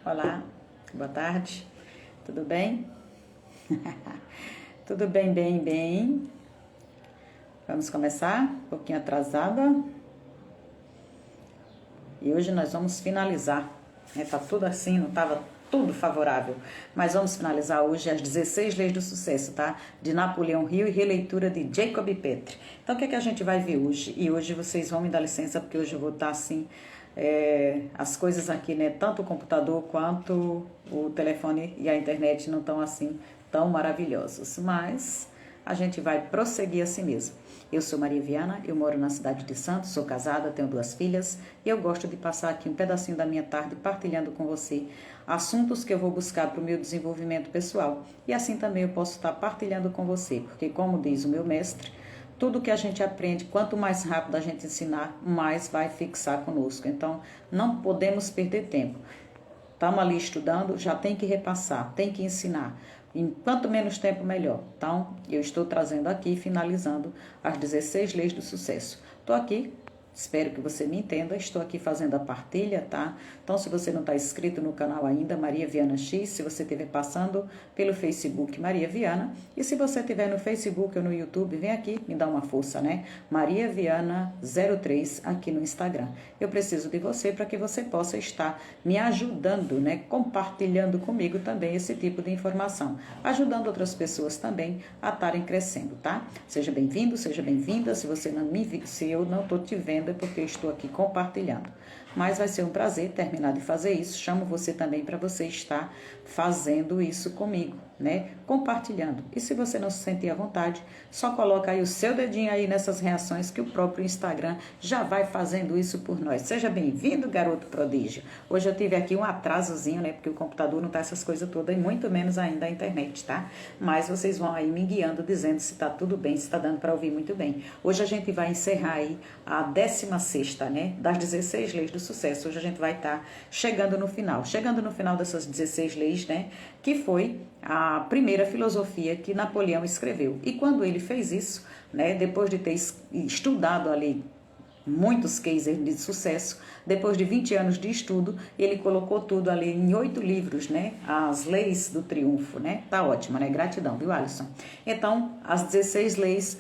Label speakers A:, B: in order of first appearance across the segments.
A: Olá, boa tarde, tudo bem? Tudo bem, bem. Vamos começar, um pouquinho atrasada. E hoje nós vamos finalizar, né? Tá tudo assim, não estava tudo favorável, mas vamos finalizar hoje as 16 leis do sucesso, tá? De Napoleão Hill e releitura de Jacob Petri. Então, o que é que a gente vai ver hoje? E hoje vocês vão me dar licença, porque hoje eu vou estar assim, as coisas aqui, né? Tanto o computador quanto o telefone e a internet não estão assim tão maravilhosos, mas a gente vai prosseguir assim mesmo. Eu sou Maria Viana, eu moro na cidade de Santos, sou casada, tenho 2 filhas e eu gosto de passar aqui um pedacinho da minha tarde partilhando com você assuntos que eu vou buscar para o meu desenvolvimento pessoal. E assim também eu posso estar partilhando com você, porque como diz o meu mestre, tudo que a gente aprende, quanto mais rápido a gente ensinar, mais vai fixar conosco. Então, não podemos perder tempo. Estamos ali estudando, já tem que repassar, tem que ensinar. Em quanto menos tempo, melhor. Então, eu estou trazendo aqui, finalizando as 16 leis do sucesso. Estou aqui, espero que você me entenda, estou aqui fazendo a partilha, tá? Então, se você não está inscrito no canal ainda, Maria Viana X, se você estiver passando pelo Facebook, Maria Viana, e se você estiver no Facebook ou no YouTube, vem aqui, me dá uma força, né? Maria Viana 03 aqui no Instagram. Eu preciso de você para que você possa estar me ajudando, né? Compartilhando comigo também esse tipo de informação, ajudando outras pessoas também a estarem crescendo, tá? Seja bem-vindo, seja bem-vinda. Se você não me, se eu não estou te vendo, é porque eu estou aqui compartilhando. Mas vai ser um prazer terminar de fazer isso. Chamo você também para você estar fazendo isso comigo, né? Compartilhando. E se você não se sentir à vontade, só coloca aí o seu dedinho aí nessas reações que o próprio Instagram já vai fazendo isso por nós. Seja bem-vindo, garoto prodígio. Hoje eu tive aqui um atrasozinho, né? Porque o computador não tá essas coisas todas e muito menos ainda a internet, tá? Mas vocês vão aí me guiando, dizendo se tá tudo bem, se tá dando para ouvir muito bem. Hoje a gente vai encerrar aí a 16ª, né? Das 16 leis do sucesso. Hoje a gente vai estar chegando no final dessas 16 leis, né? Que foi a primeira filosofia que Napoleão escreveu. E quando ele fez isso, né? Depois de ter estudado ali muitos cases de sucesso, depois de 20 anos de estudo, ele colocou tudo ali em 8 livros, né? As leis do triunfo, né? Tá ótimo, né? Gratidão, viu, Alisson? Então, as 16 leis.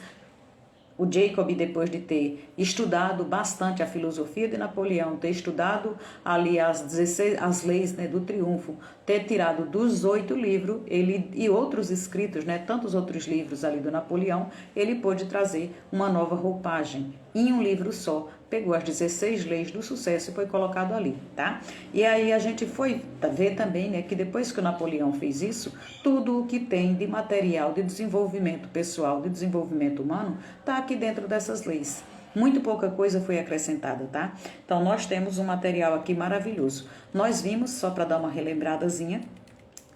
A: O Jacob, depois de ter estudado bastante a filosofia de Napoleão, ter estudado ali as leis, né, do triunfo, ter tirado dos 8 livros, ele e outros escritos, né, tantos outros livros ali do Napoleão, ele pôde trazer uma nova roupagem. Em um livro só, pegou as 16 leis do sucesso e foi colocado ali, tá? E aí a gente foi ver também, né, que depois que o Napoleão fez isso, tudo o que tem de material de desenvolvimento pessoal, de desenvolvimento humano, tá aqui dentro dessas leis. Muito pouca coisa foi acrescentada, tá? Então nós temos um material aqui maravilhoso. Nós vimos, só para dar uma relembradazinha,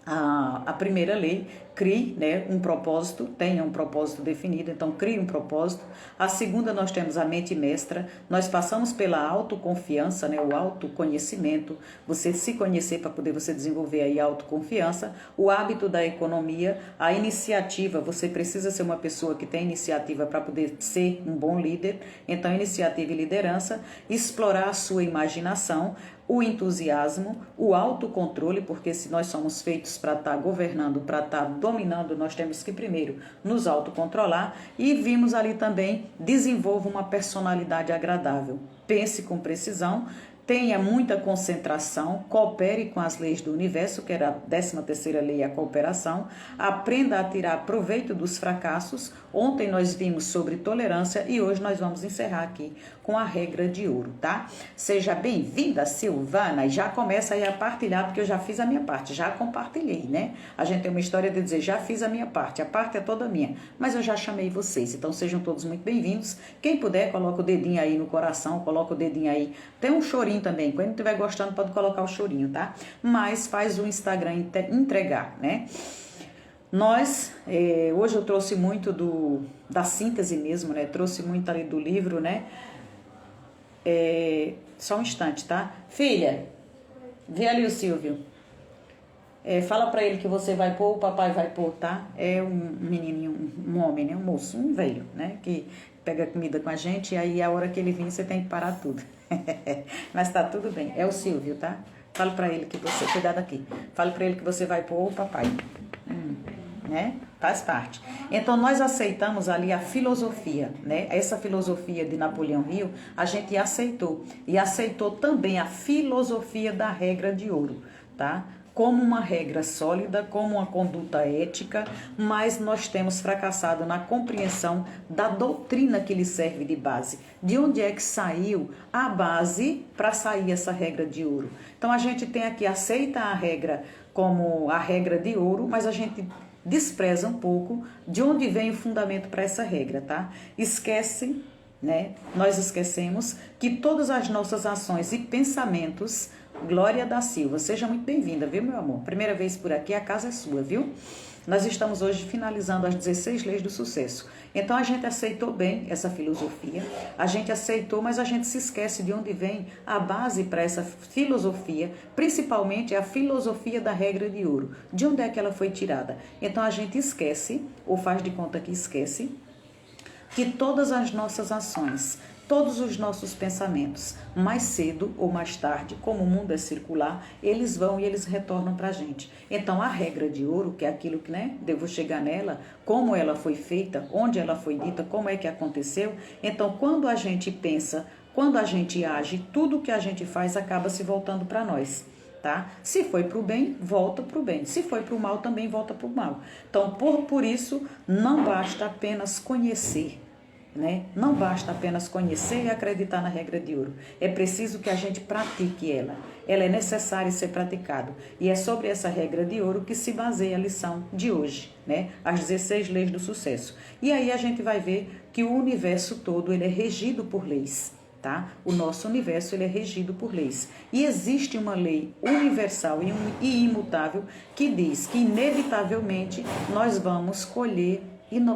A: a primeira lei, crie, né, um propósito, tenha um propósito definido, então crie um propósito. A segunda, nós temos a mente mestra, nós passamos pela autoconfiança, né, o autoconhecimento, você se conhecer para poder você desenvolver aí a autoconfiança, o hábito da economia, a iniciativa, você precisa ser uma pessoa que tem iniciativa para poder ser um bom líder, então iniciativa e liderança, explorar a sua imaginação, o entusiasmo, o autocontrole, porque se nós somos feitos para estar governando, para estar dominando, nós temos que primeiro nos autocontrolar, e vimos ali também, desenvolva uma personalidade agradável, pense com precisão, tenha muita concentração, coopere com as leis do universo, que era a 13ª lei, a cooperação, aprenda a tirar proveito dos fracassos. Ontem nós vimos sobre tolerância e hoje nós vamos encerrar aqui com a regra de ouro, tá? Seja bem-vinda, Silvana, e já começa aí a partilhar, porque eu já fiz a minha parte, já compartilhei, né? A gente tem uma história de dizer, já fiz a minha parte, a parte é toda minha, mas eu já chamei vocês, então sejam todos muito bem-vindos. Quem puder, coloca o dedinho aí no coração, coloca o dedinho aí, tem um chorinho também, quando estiver gostando pode colocar o chorinho, tá? Mas faz o Instagram entregar, né? Nós, hoje eu trouxe muito da síntese mesmo, né? Trouxe muito ali do livro, né? Só um instante, tá? Filha, vê ali o Silvio. Fala pra ele que você vai pôr, o papai vai pôr, tá? É um menininho, um homem, né? Um moço, um velho, né? Que pega comida com a gente e aí a hora que ele vir você tem que parar tudo. Mas tá tudo bem. É o Silvio, tá? Fale para ele que você, cuidado aqui. Fale para ele que você vai pôr o papai. Né? Faz parte. Então, nós aceitamos ali a filosofia, né? Essa filosofia de Napoleão Hill, a gente aceitou. E aceitou também a filosofia da regra de ouro, tá? Como uma regra sólida, como uma conduta ética, mas nós temos fracassado na compreensão da doutrina que lhe serve de base. De onde é que saiu a base para sair essa regra de ouro? Então, a gente tem aqui, aceita a regra como a regra de ouro, mas a gente despreza um pouco de onde vem o fundamento para essa regra, tá? Esquece, né? Nós esquecemos que todas as nossas ações e pensamentos... Glória da Silva, seja muito bem-vinda, viu, meu amor? Primeira vez por aqui, a casa é sua, viu? Nós estamos hoje finalizando as 16 leis do sucesso. Então, a gente aceitou bem essa filosofia, a gente aceitou, mas a gente se esquece de onde vem a base para essa filosofia, principalmente a filosofia da regra de ouro. De onde é que ela foi tirada? Então, a gente esquece, ou faz de conta que esquece, que todas as nossas ações, todos os nossos pensamentos, mais cedo ou mais tarde, como o mundo é circular, eles vão e eles retornam para a gente. Então, a regra de ouro, que é aquilo que, né, devo chegar nela, como ela foi feita, onde ela foi dita, como é que aconteceu. Então, quando a gente pensa, quando a gente age, tudo que a gente faz acaba se voltando para nós. Tá? Se foi para o bem, volta para o bem. Se foi para o mal, também volta para o mal. Então, por isso, não basta apenas conhecer. Né? Não basta apenas conhecer e acreditar na regra de ouro. É preciso que a gente pratique ela. Ela é necessária ser praticada. E é sobre essa regra de ouro que se baseia a lição de hoje, né? As 16 leis do sucesso. E aí a gente vai ver que o universo todo ele é regido por leis. Tá? O nosso universo ele é regido por leis. E existe uma lei universal e imutável que diz que inevitavelmente nós vamos colher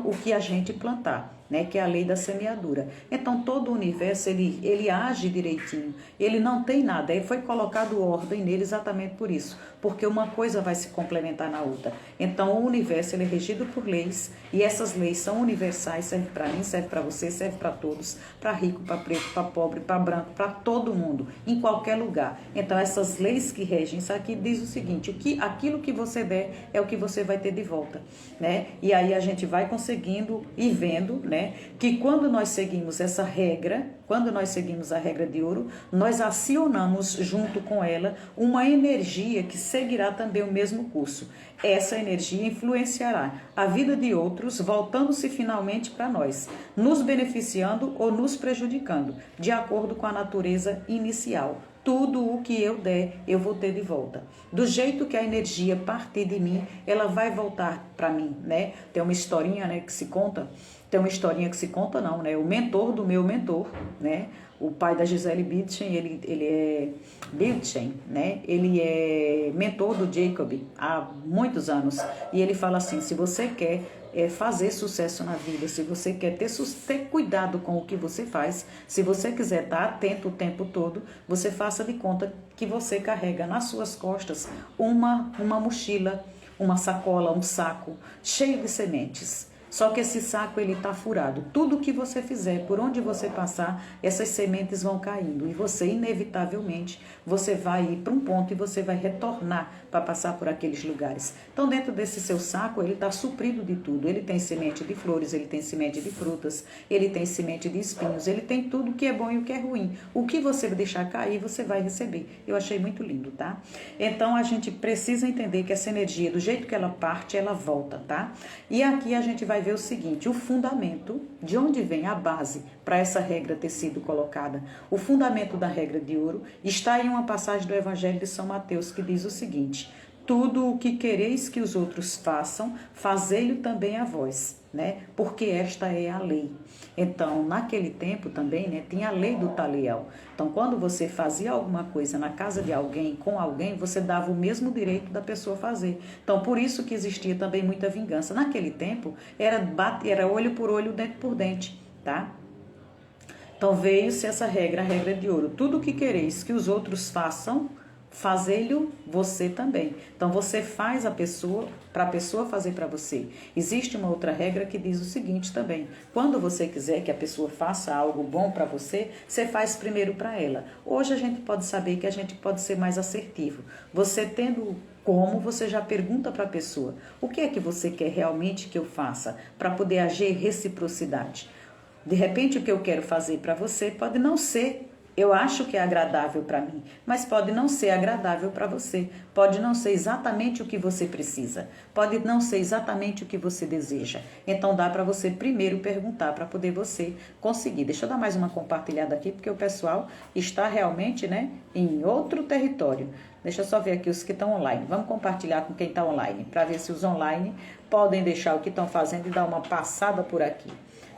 A: o que a gente plantar. Né, que é a lei da semeadura. Então, todo o universo, ele age direitinho, ele não tem nada, foi colocado ordem nele exatamente por isso, porque uma coisa vai se complementar na outra. Então, o universo, ele é regido por leis, e essas leis são universais, serve para mim, serve para você, serve para todos, para rico, para preto, para pobre, para branco, para todo mundo, em qualquer lugar. Então, essas leis que regem, isso aqui diz o seguinte, aquilo que você der é o que você vai ter de volta, né? E aí a gente vai conseguindo e vendo, né, que quando nós seguimos essa regra, quando nós seguimos a regra de ouro, nós acionamos junto com ela uma energia que seguirá também o mesmo curso. Essa energia influenciará a vida de outros, voltando-se finalmente para nós, nos beneficiando ou nos prejudicando, de acordo com a natureza inicial. Tudo o que eu der, eu vou ter de volta. Do jeito que a energia partir de mim, ela vai voltar para mim, né? Tem uma historinha, né, que se conta. Tem uma historinha que se conta, não, né? O mentor do meu mentor, né? O pai da Gisele Bündchen, ele é Bündchen, né? Ele é mentor do Jacob há muitos anos. E ele fala assim, se você quer fazer sucesso na vida, se você quer ter cuidado com o que você faz, se você quiser estar atento o tempo todo, você faça de conta que você carrega nas suas costas uma mochila, uma sacola, um saco cheio de sementes. Só que esse saco ele está furado. Tudo que você fizer, por onde você passar, essas sementes vão caindo. E você, inevitavelmente, você vai ir para um ponto e você vai retornar para passar por aqueles lugares. Então, dentro desse seu saco, ele está suprido de tudo. Ele tem semente de flores, ele tem semente de frutas, ele tem semente de espinhos, ele tem tudo o que é bom e o que é ruim. O que você deixar cair, você vai receber. Eu achei muito lindo, tá? Então, a gente precisa entender que essa energia, do jeito que ela parte, ela volta, tá? E aqui a gente vai ver o seguinte, o fundamento, de onde vem a base para essa regra ter sido colocada. O fundamento da regra de ouro está em uma passagem do Evangelho de São Mateus que diz o seguinte, tudo o que quereis que os outros façam, fazei-lo também a vós, né? Porque esta é a lei. Então, naquele tempo também, né, tinha a lei do talião. Então, quando você fazia alguma coisa na casa de alguém, com alguém, você dava o mesmo direito da pessoa fazer. Então, por isso que existia também muita vingança. Naquele tempo, era olho por olho, dente por dente, tá? Então, veio-se essa regra, a regra de ouro. Tudo o que quereis que os outros façam, fazê-lo você também. Então você faz a pessoa para a pessoa fazer para você. Existe uma outra regra que diz o seguinte também: quando você quiser que a pessoa faça algo bom para você, você faz primeiro para ela. Hoje a gente pode saber que a gente pode ser mais assertivo. Você tendo como, você já pergunta para a pessoa: o que é que você quer realmente que eu faça, para poder agir reciprocidade. De repente o que eu quero fazer para você pode não ser, eu acho que é agradável para mim, mas pode não ser agradável para você. Pode não ser exatamente o que você precisa. Pode não ser exatamente o que você deseja. Então dá para você primeiro perguntar para poder você conseguir. Deixa eu dar mais uma compartilhada aqui, porque o pessoal está realmente, né, em outro território. Deixa eu só ver aqui os que estão online. Vamos compartilhar com quem está online, para ver se os online podem deixar o que estão fazendo e dar uma passada por aqui.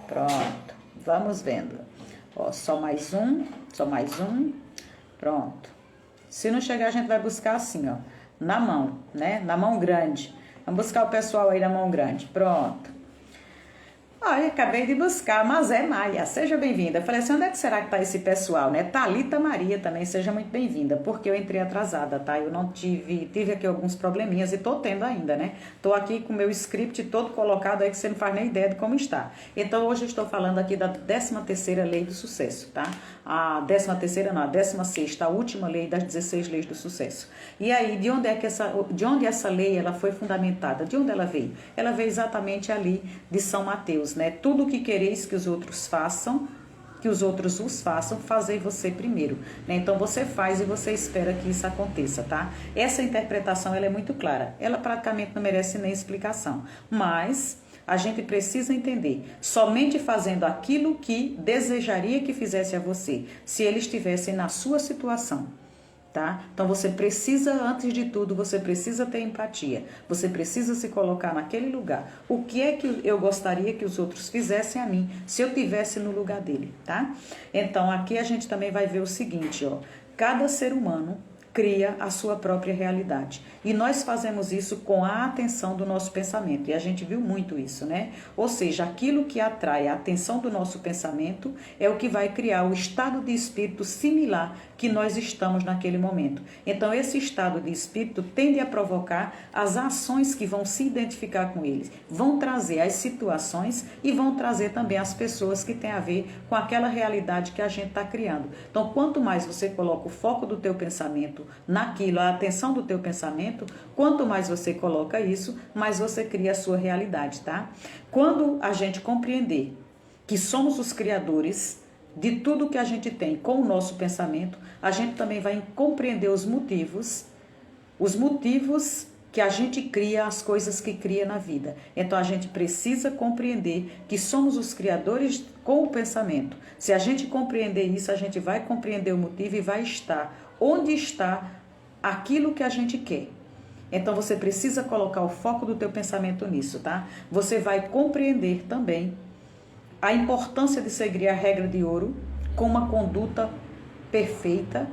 A: Pronto, vamos vendo. Ó, só mais um. Pronto. Se não chegar, a gente vai buscar assim, ó, na mão, né? Na mão grande. Vamos buscar o pessoal aí na mão grande. Pronto. Olha, acabei de buscar, mas é Maia, seja bem-vinda. Eu falei assim, onde é que será que tá esse pessoal, né? Thalita Maria também, seja muito bem-vinda, porque eu entrei atrasada, tá? Eu não tive aqui alguns probleminhas e tô tendo ainda, né? Tô aqui com o meu script todo colocado aí que você não faz nem ideia de como está. Então, hoje eu estou falando aqui da 13ª lei do sucesso, tá? A 13ª não, a 16ª, a última lei das 16 leis do sucesso. E aí, de onde essa lei ela foi fundamentada? De onde ela veio? Ela veio exatamente ali de São Mateus, né? Tudo o que quereis que os outros façam, que os outros os façam, fazer você primeiro, né? Então você faz e você espera que isso aconteça, tá? Essa interpretação ela é muito clara, ela praticamente não merece nem explicação, mas a gente precisa entender, somente fazendo aquilo que desejaria que fizesse a você, se ele estivesse na sua situação. Tá? Então você precisa, antes de tudo, você precisa ter empatia. Você precisa se colocar naquele lugar. O que é que eu gostaria que os outros fizessem a mim, se eu tivesse no lugar dele, tá? Então aqui a gente também vai ver o seguinte, ó. Cada ser humano cria a sua própria realidade. E nós fazemos isso com a atenção do nosso pensamento. E a gente viu muito isso, né? Ou seja, aquilo que atrai a atenção do nosso pensamento é o que vai criar o estado de espírito similar que nós estamos naquele momento. Então, esse estado de espírito tende a provocar as ações que vão se identificar com eles, vão trazer as situações e vão trazer também as pessoas que têm a ver com aquela realidade que a gente está criando. Então, quanto mais você coloca o foco do teu pensamento naquilo, a atenção do teu pensamento, quanto mais você coloca isso, mais você cria a sua realidade, tá? Quando a gente compreender que somos os criadores de tudo que a gente tem com o nosso pensamento, a gente também vai compreender os motivos que a gente cria as coisas que cria na vida. Então a gente precisa compreender que somos os criadores com o pensamento. Se a gente compreender isso, a gente vai compreender o motivo e vai estar onde está aquilo que a gente quer. Então você precisa colocar o foco do teu pensamento nisso, tá? Você vai compreender também a importância de seguir a regra de ouro com uma conduta perfeita,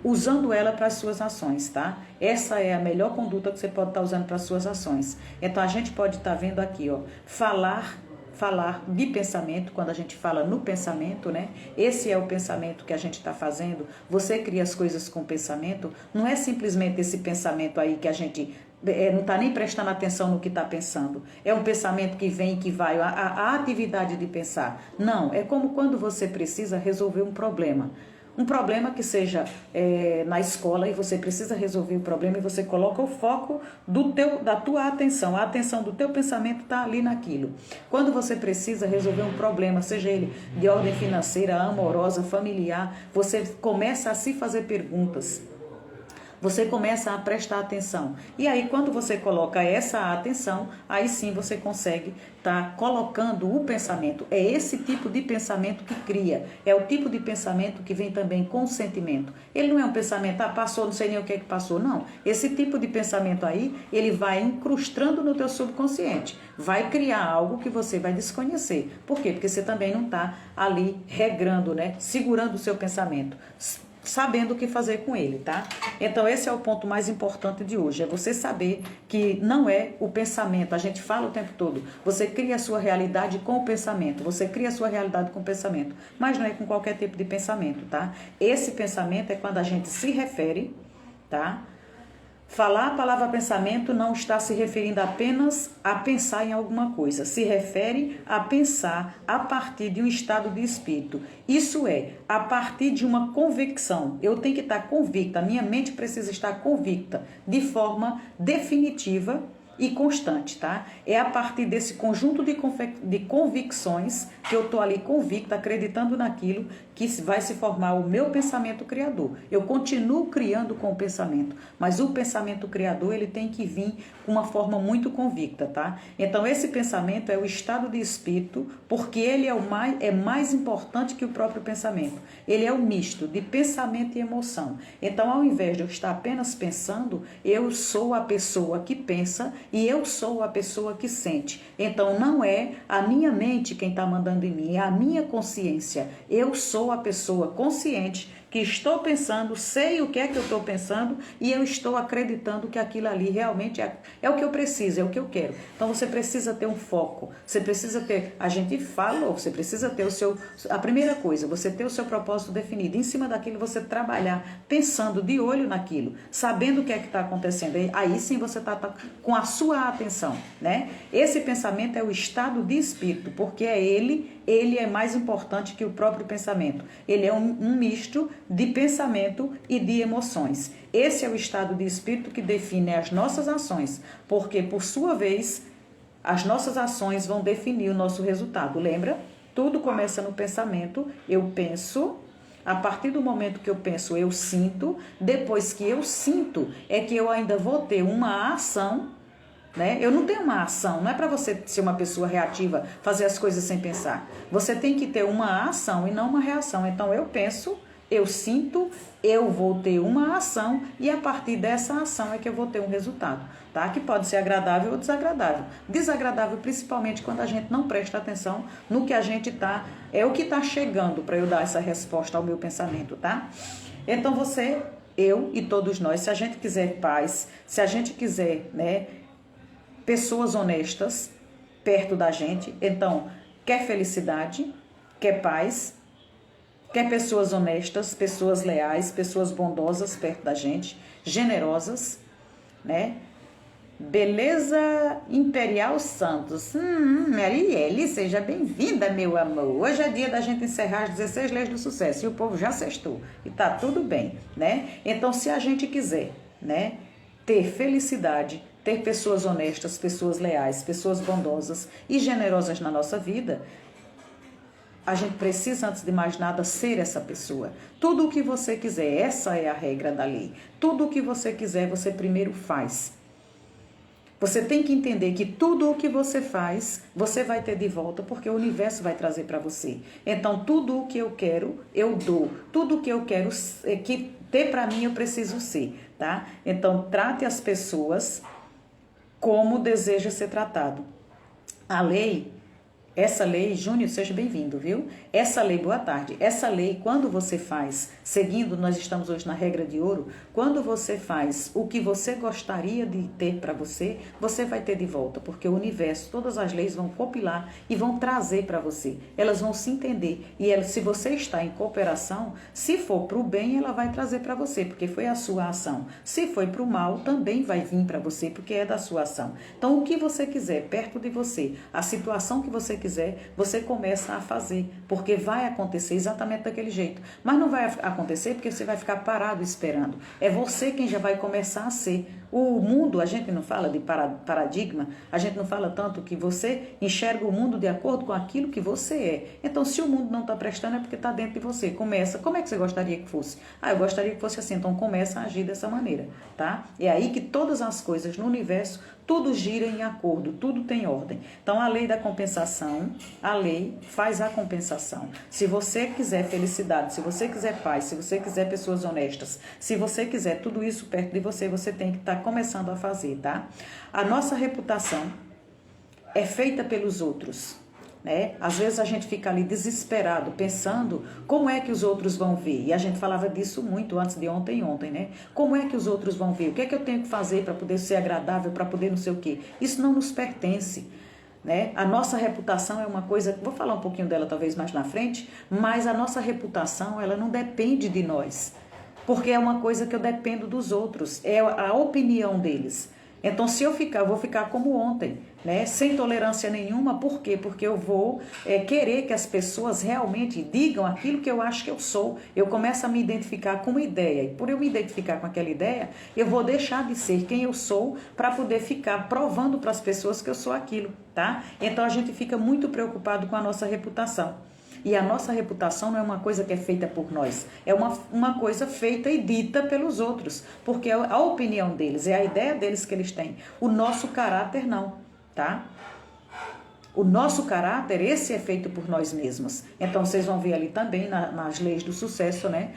A: usando ela para as suas ações, tá? Essa é a melhor conduta que você pode estar usando para as suas ações. Então a gente pode estar vendo aqui, ó, falar de pensamento, quando a gente fala no pensamento, né? Esse é o pensamento que a gente está fazendo. Você cria as coisas com pensamento, não é simplesmente esse pensamento aí que a gente não está nem prestando atenção no que está pensando. É um pensamento que vem e que vai, a atividade de pensar. Não, é como quando você precisa resolver um problema. Um problema que seja na escola e você precisa resolver o problema e você coloca o foco da tua atenção. A atenção do teu pensamento está ali naquilo. Quando você precisa resolver um problema, seja ele de ordem financeira, amorosa, familiar, você começa a se fazer perguntas. Você começa a prestar atenção. E aí, quando você coloca essa atenção, aí sim você consegue estar colocando o pensamento. É esse tipo de pensamento que cria. É o tipo de pensamento que vem também com o sentimento. Ele não é um pensamento, passou, não sei nem o que é que passou. Não. Esse tipo de pensamento aí, ele vai incrustando no teu subconsciente. Vai criar algo que você vai desconhecer. Por quê? Porque você também não está ali regrando, né? Segurando o seu pensamento, sabendo o que fazer com ele, tá? Então esse é o ponto mais importante de hoje, é você saber que não é o pensamento, a gente fala o tempo todo, você cria a sua realidade com o pensamento, você cria a sua realidade com o pensamento, mas não é com qualquer tipo de pensamento, tá? Esse pensamento é quando a gente se refere tá? Falar a palavra pensamento não está se referindo apenas a pensar em alguma coisa, se refere a pensar a partir de um estado de espírito. Isso é, a partir de uma convicção. Eu tenho que estar convicta, a minha mente precisa estar convicta de forma definitiva e constante, tá? É a partir desse conjunto de convicções que eu estou ali convicta, acreditando naquilo, que vai se formar o meu pensamento criador. Eu continuo criando com o pensamento, mas o pensamento criador, ele tem que vir com uma forma muito convicta, tá? Então, esse pensamento é o estado de espírito, porque ele é mais importante que o próprio pensamento. Ele é um misto de pensamento e emoção. Então, ao invés de eu estar apenas pensando, eu sou a pessoa que pensa e eu sou a pessoa que sente. Então, não é a minha mente quem está mandando em mim, é a minha consciência. Eu sou a pessoa consciente que estou pensando, sei o que é que eu estou pensando e eu estou acreditando que aquilo ali realmente é o que eu preciso, é o que eu quero. Então, você precisa ter um foco, você precisa ter, a gente falou, você precisa ter a primeira coisa, você ter o seu propósito definido, em cima daquilo você trabalhar, pensando de olho naquilo, sabendo o que é que está acontecendo, aí sim você está com a sua atenção, né? Esse pensamento é o estado de espírito, porque ele é mais importante que o próprio pensamento. Ele é um misto de pensamento e de emoções. Esse é o estado de espírito que define as nossas ações, porque, por sua vez, as nossas ações vão definir o nosso resultado. Lembra? Tudo começa no pensamento. Eu penso, a partir do momento que eu penso, eu sinto. Depois que eu sinto, é que eu ainda vou ter uma ação, né? Eu não tenho uma ação, não é para você ser uma pessoa reativa, fazer as coisas sem pensar. Você tem que ter uma ação e não uma reação. Então, eu penso, eu sinto, eu vou ter uma ação e a partir dessa ação é que eu vou ter um resultado, tá? Que pode ser agradável ou desagradável. Desagradável principalmente quando a gente não presta atenção no que a gente tá, é o que está chegando para eu dar essa resposta ao meu pensamento, tá? Então você, eu e todos nós, se a gente quiser paz, se a gente quiser, né, pessoas honestas perto da gente, então quer felicidade, quer paz, quer pessoas honestas, pessoas leais, pessoas bondosas perto da gente, generosas, né? Beleza Imperial Santos. Marielle, seja bem-vinda, meu amor. Hoje é dia da gente encerrar as 16 leis do sucesso e o povo já sextou e tá tudo bem, né? Então, se a gente quiser, né, ter felicidade, ter pessoas honestas, pessoas leais, pessoas bondosas e generosas na nossa vida, a gente precisa, antes de mais nada, ser essa pessoa. Tudo o que você quiser, essa é a regra da lei. Tudo o que você quiser, você primeiro faz. Você tem que entender que tudo o que você faz, você vai ter de volta, porque o universo vai trazer para você. Então, tudo o que eu quero, eu dou. Tudo o que eu quero ter para mim, eu preciso ser, tá? Então, trate as pessoas como deseja ser tratado. A lei, essa lei, Júnior, seja bem-vindo, viu? Essa lei, boa tarde. Essa lei, quando você faz, seguindo, nós estamos hoje na regra de ouro, quando você faz o que você gostaria de ter para você, você vai ter de volta, porque o universo, todas as leis vão compilar e vão trazer para você. Elas vão se entender. E se você está em cooperação, se for para o bem, ela vai trazer para você, porque foi a sua ação. Se foi para o mal, também vai vir para você, porque é da sua ação. Então, o que você quiser, perto de você, a situação que você quiser, você começa a fazer, porque vai acontecer exatamente daquele jeito. Mas não vai acontecer porque você vai ficar parado esperando. É você quem já vai começar a ser. O mundo, a gente não fala de paradigma, a gente não fala tanto que você enxerga o mundo de acordo com aquilo que você é. Então, se o mundo não está prestando, é porque está dentro de você. Começa. Como é que você gostaria que fosse? Eu gostaria que fosse assim. Então, começa a agir dessa maneira, tá? É aí que todas as coisas no universo, tudo gira em acordo, tudo tem ordem. Então, a lei da compensação, a lei faz a compensação. Se você quiser felicidade, se você quiser paz, se você quiser pessoas honestas, se você quiser tudo isso perto de você, você tem que estar começando a fazer, tá? A nossa reputação é feita pelos outros, né? Às vezes a gente fica ali desesperado, pensando como é que os outros vão ver. E a gente falava disso muito antes de ontem, né? Como é que os outros vão ver? O que é que eu tenho que fazer para poder ser agradável, para poder não sei o quê? Isso não nos pertence, né? A nossa reputação é uma coisa, vou falar um pouquinho dela talvez mais na frente, mas a nossa reputação, ela não depende de nós. porque é uma coisa que eu dependo dos outros, é a opinião deles. Então, se eu vou ficar como ontem, né? Sem tolerância nenhuma. Por quê? Porque eu vou querer que as pessoas realmente digam aquilo que eu acho que eu sou. Eu começo a me identificar com uma ideia. E por eu me identificar com aquela ideia, eu vou deixar de ser quem eu sou para poder ficar provando para as pessoas que eu sou aquilo, tá? Então, a gente fica muito preocupado com a nossa reputação. E a nossa reputação não é uma coisa que é feita por nós, é uma coisa feita e dita pelos outros, porque é a opinião deles, é a ideia deles que eles têm. O nosso caráter não, tá? O nosso caráter, esse é feito por nós mesmos. Então, vocês vão ver ali também nas leis do sucesso, né?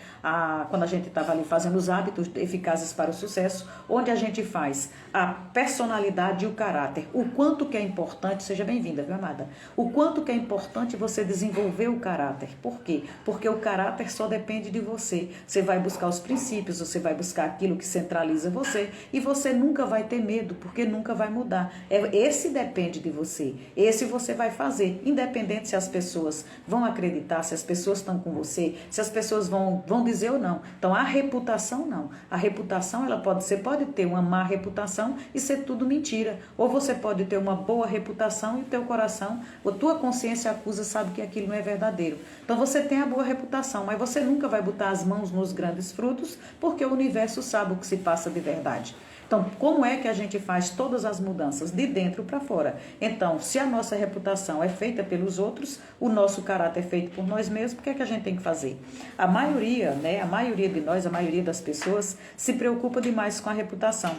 A: Quando a gente estava ali fazendo os hábitos eficazes para o sucesso, onde a gente faz a personalidade e o caráter. O quanto que é importante, seja bem-vinda, viu, amada? O quanto que é importante você desenvolver o caráter. Por quê? Porque o caráter só depende de você. Você vai buscar os princípios, você vai buscar aquilo que centraliza você e você nunca vai ter medo, porque nunca vai mudar. Esse depende de você. Esse você vai fazer, independente se as pessoas vão acreditar, se as pessoas estão com você, se as pessoas vão dizer ou não. Então, a reputação não. A reputação, você pode ter uma má reputação e ser tudo mentira. Ou você pode ter uma boa reputação e teu coração, a tua consciência acusa, sabe que aquilo não é verdadeiro. Então, você tem a boa reputação, mas você nunca vai botar as mãos nos grandes frutos, porque o universo sabe o que se passa de verdade. Então, como é que a gente faz todas as mudanças de dentro para fora? Então, se a nossa reputação é feita pelos outros, o nosso caráter é feito por nós mesmos, o que é que a gente tem que fazer? A maioria, né, a maioria de nós, a maioria das pessoas se preocupa demais com a reputação,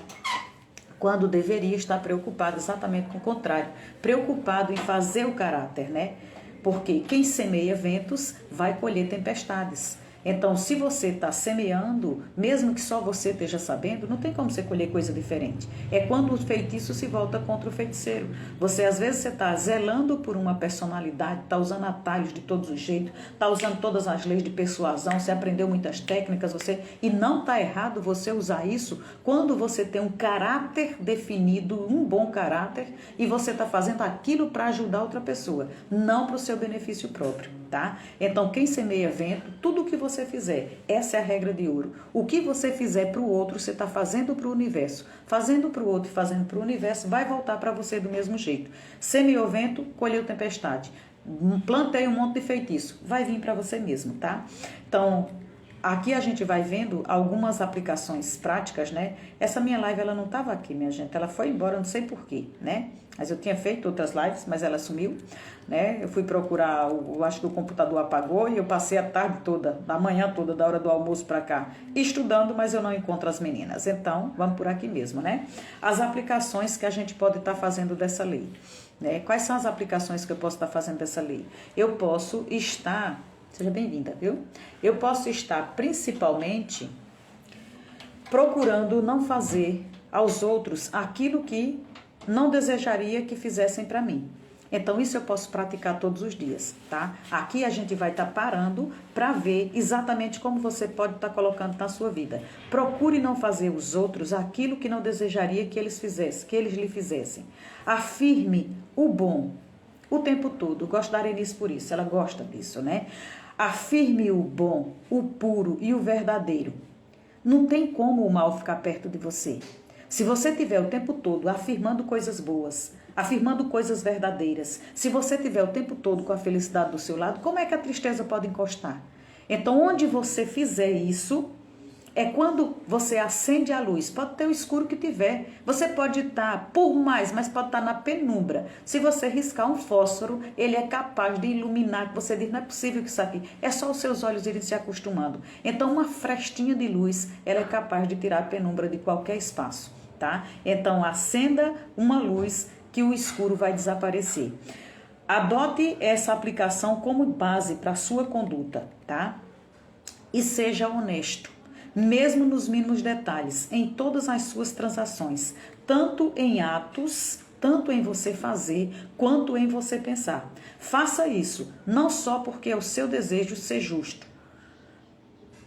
A: quando deveria estar preocupado exatamente com o contrário, preocupado em fazer o caráter, né? Porque quem semeia ventos vai colher tempestades. Então, se você está semeando, mesmo que só você esteja sabendo, não tem como você colher coisa diferente. É quando o feitiço se volta contra o feiticeiro. Às vezes, você está zelando por uma personalidade, está usando atalhos de todos os jeitos, está usando todas as leis de persuasão, você aprendeu muitas técnicas, e não está errado você usar isso quando você tem um caráter definido, um bom caráter, e você está fazendo aquilo para ajudar outra pessoa, não para o seu benefício próprio, tá? Então, quem semeia vento, tudo que você fizer, essa é a regra de ouro. O que você fizer para o outro, você está fazendo para o universo. Fazendo para o outro e fazendo para o universo, vai voltar para você do mesmo jeito. Semeou vento, colheu tempestade. Plantei um monte de feitiço, vai vir para você mesmo, tá? Então, aqui a gente vai vendo algumas aplicações práticas, né? Essa minha live, ela não estava aqui, minha gente. Ela foi embora, não sei porquê, né? Mas eu tinha feito outras lives, mas ela sumiu, né? Eu fui procurar, eu acho que o computador apagou e eu passei a tarde toda, a manhã toda, da hora do almoço para cá, estudando, mas eu não encontro as meninas. Então, vamos por aqui mesmo, né? As aplicações que a gente pode estar fazendo dessa lei, né? Quais são as aplicações que eu posso estar fazendo dessa lei? Eu posso estar, seja bem-vinda, viu? Eu posso estar principalmente procurando não fazer aos outros aquilo que não desejaria que fizessem para mim. Então, isso eu posso praticar todos os dias, tá? Aqui a gente vai estar parando para ver exatamente como você pode estar colocando na sua vida. Procure não fazer os outros aquilo que não desejaria que eles fizessem, que eles lhe fizessem. Afirme o bom o tempo todo. Gosto da Arenice por isso, ela gosta disso, né? Afirme o bom, o puro e o verdadeiro. Não tem como o mal ficar perto de você. Se você estiver o tempo todo afirmando coisas boas, afirmando coisas verdadeiras, se você estiver o tempo todo com a felicidade do seu lado, como é que a tristeza pode encostar? Então, onde você fizer isso, é quando você acende a luz. Pode ter o escuro que tiver. Você pode estar por mais, mas pode estar na penumbra. Se você riscar um fósforo, ele é capaz de iluminar, que você diz, não é possível que isso aqui. É só os seus olhos irem se acostumando. Então, uma frestinha de luz, ela é capaz de tirar a penumbra de qualquer espaço, tá? Então, acenda uma luz que o escuro vai desaparecer. Adote essa aplicação como base para a sua conduta, tá? E seja honesto, mesmo nos mínimos detalhes, em todas as suas transações, tanto em atos, tanto em você fazer, quanto em você pensar. Faça isso, não só porque é o seu desejo ser justo,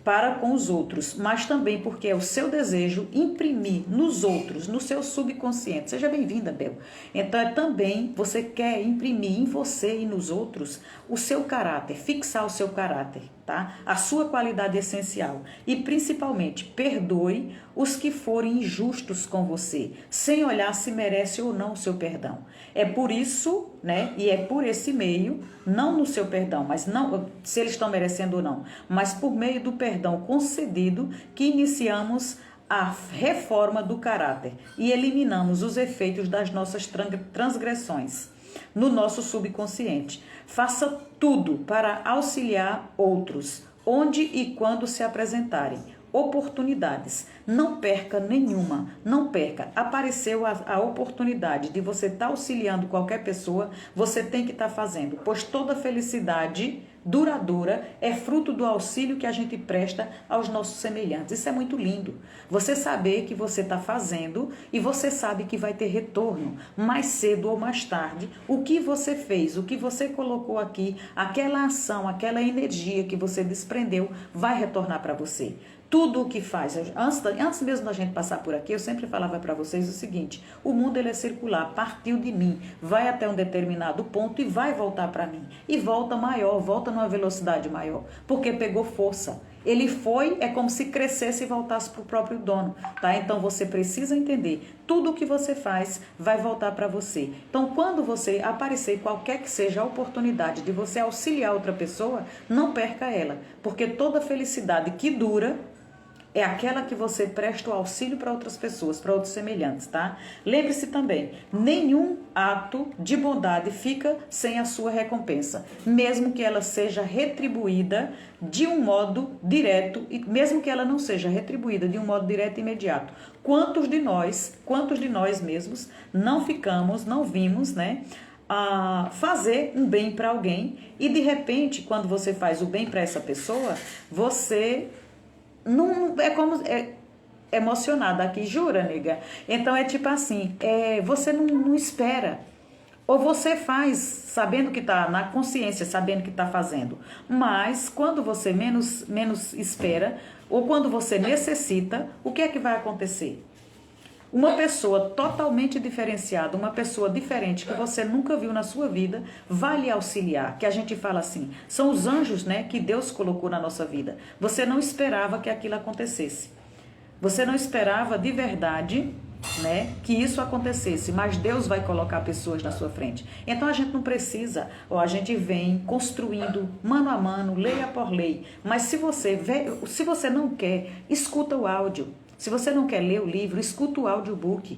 A: para com os outros, mas também porque é o seu desejo imprimir nos outros, no seu subconsciente. Seja bem-vinda, Bel. Então é também, você quer imprimir em você e nos outros o seu caráter, fixar o seu caráter, tá? A sua qualidade essencial. E principalmente, perdoe os que forem injustos com você, sem olhar se merece ou não o seu perdão. É por isso, né? E é por esse meio, não no seu perdão, mas não se eles estão merecendo ou não, mas por meio do perdão concedido que iniciamos a reforma do caráter e eliminamos os efeitos das nossas transgressões no nosso subconsciente. Faça tudo para auxiliar outros, onde e quando se apresentarem oportunidades. Não perca nenhuma, não perca. Apareceu a oportunidade de você estar auxiliando qualquer pessoa, você tem que estar fazendo, pois toda felicidade duradoura é fruto do auxílio que a gente presta aos nossos semelhantes. Isso é muito lindo. Você saber que você está fazendo e você sabe que vai ter retorno mais cedo ou mais tarde. O que você fez, o que você colocou aqui, aquela ação, aquela energia que você desprendeu vai retornar para você. Tudo o que faz, antes mesmo da gente passar por aqui, eu sempre falava para vocês o seguinte: o mundo ele é circular, partiu de mim, vai até um determinado ponto e vai voltar para mim. E volta maior, volta numa velocidade maior, porque pegou força. Ele foi, é como se crescesse e voltasse para o próprio dono, tá? Então você precisa entender, tudo o que você faz vai voltar para você. Então quando você aparecer qualquer que seja a oportunidade de você auxiliar outra pessoa, não perca ela, porque toda felicidade que dura é aquela que você presta o auxílio para outras pessoas, para outros semelhantes, tá? Lembre-se também, nenhum ato de bondade fica sem a sua recompensa, mesmo que ela seja retribuída de um modo direto, e mesmo que ela não seja retribuída de um modo direto e imediato. Quantos de nós mesmos não vimos, né? A fazer um bem para alguém e de repente, quando você faz o bem para essa pessoa, você não é como emocionada aqui, jura, nega? Então é tipo assim, você não espera. Ou você faz sabendo que está na consciência, sabendo que está fazendo. Mas quando você menos espera, ou quando você necessita, o que é que vai acontecer? Uma pessoa totalmente diferenciada, uma pessoa diferente que você nunca viu na sua vida, vai lhe auxiliar. Que a gente fala assim, são os anjos, né, que Deus colocou na nossa vida. Você não esperava que aquilo acontecesse. Você não esperava de verdade, né, que isso acontecesse, mas Deus vai colocar pessoas na sua frente. Então a gente não precisa, ou a gente vem construindo mano a mano, lei por lei. Mas se você não quer, escuta o áudio. Se você não quer ler o livro, escuta o audiobook.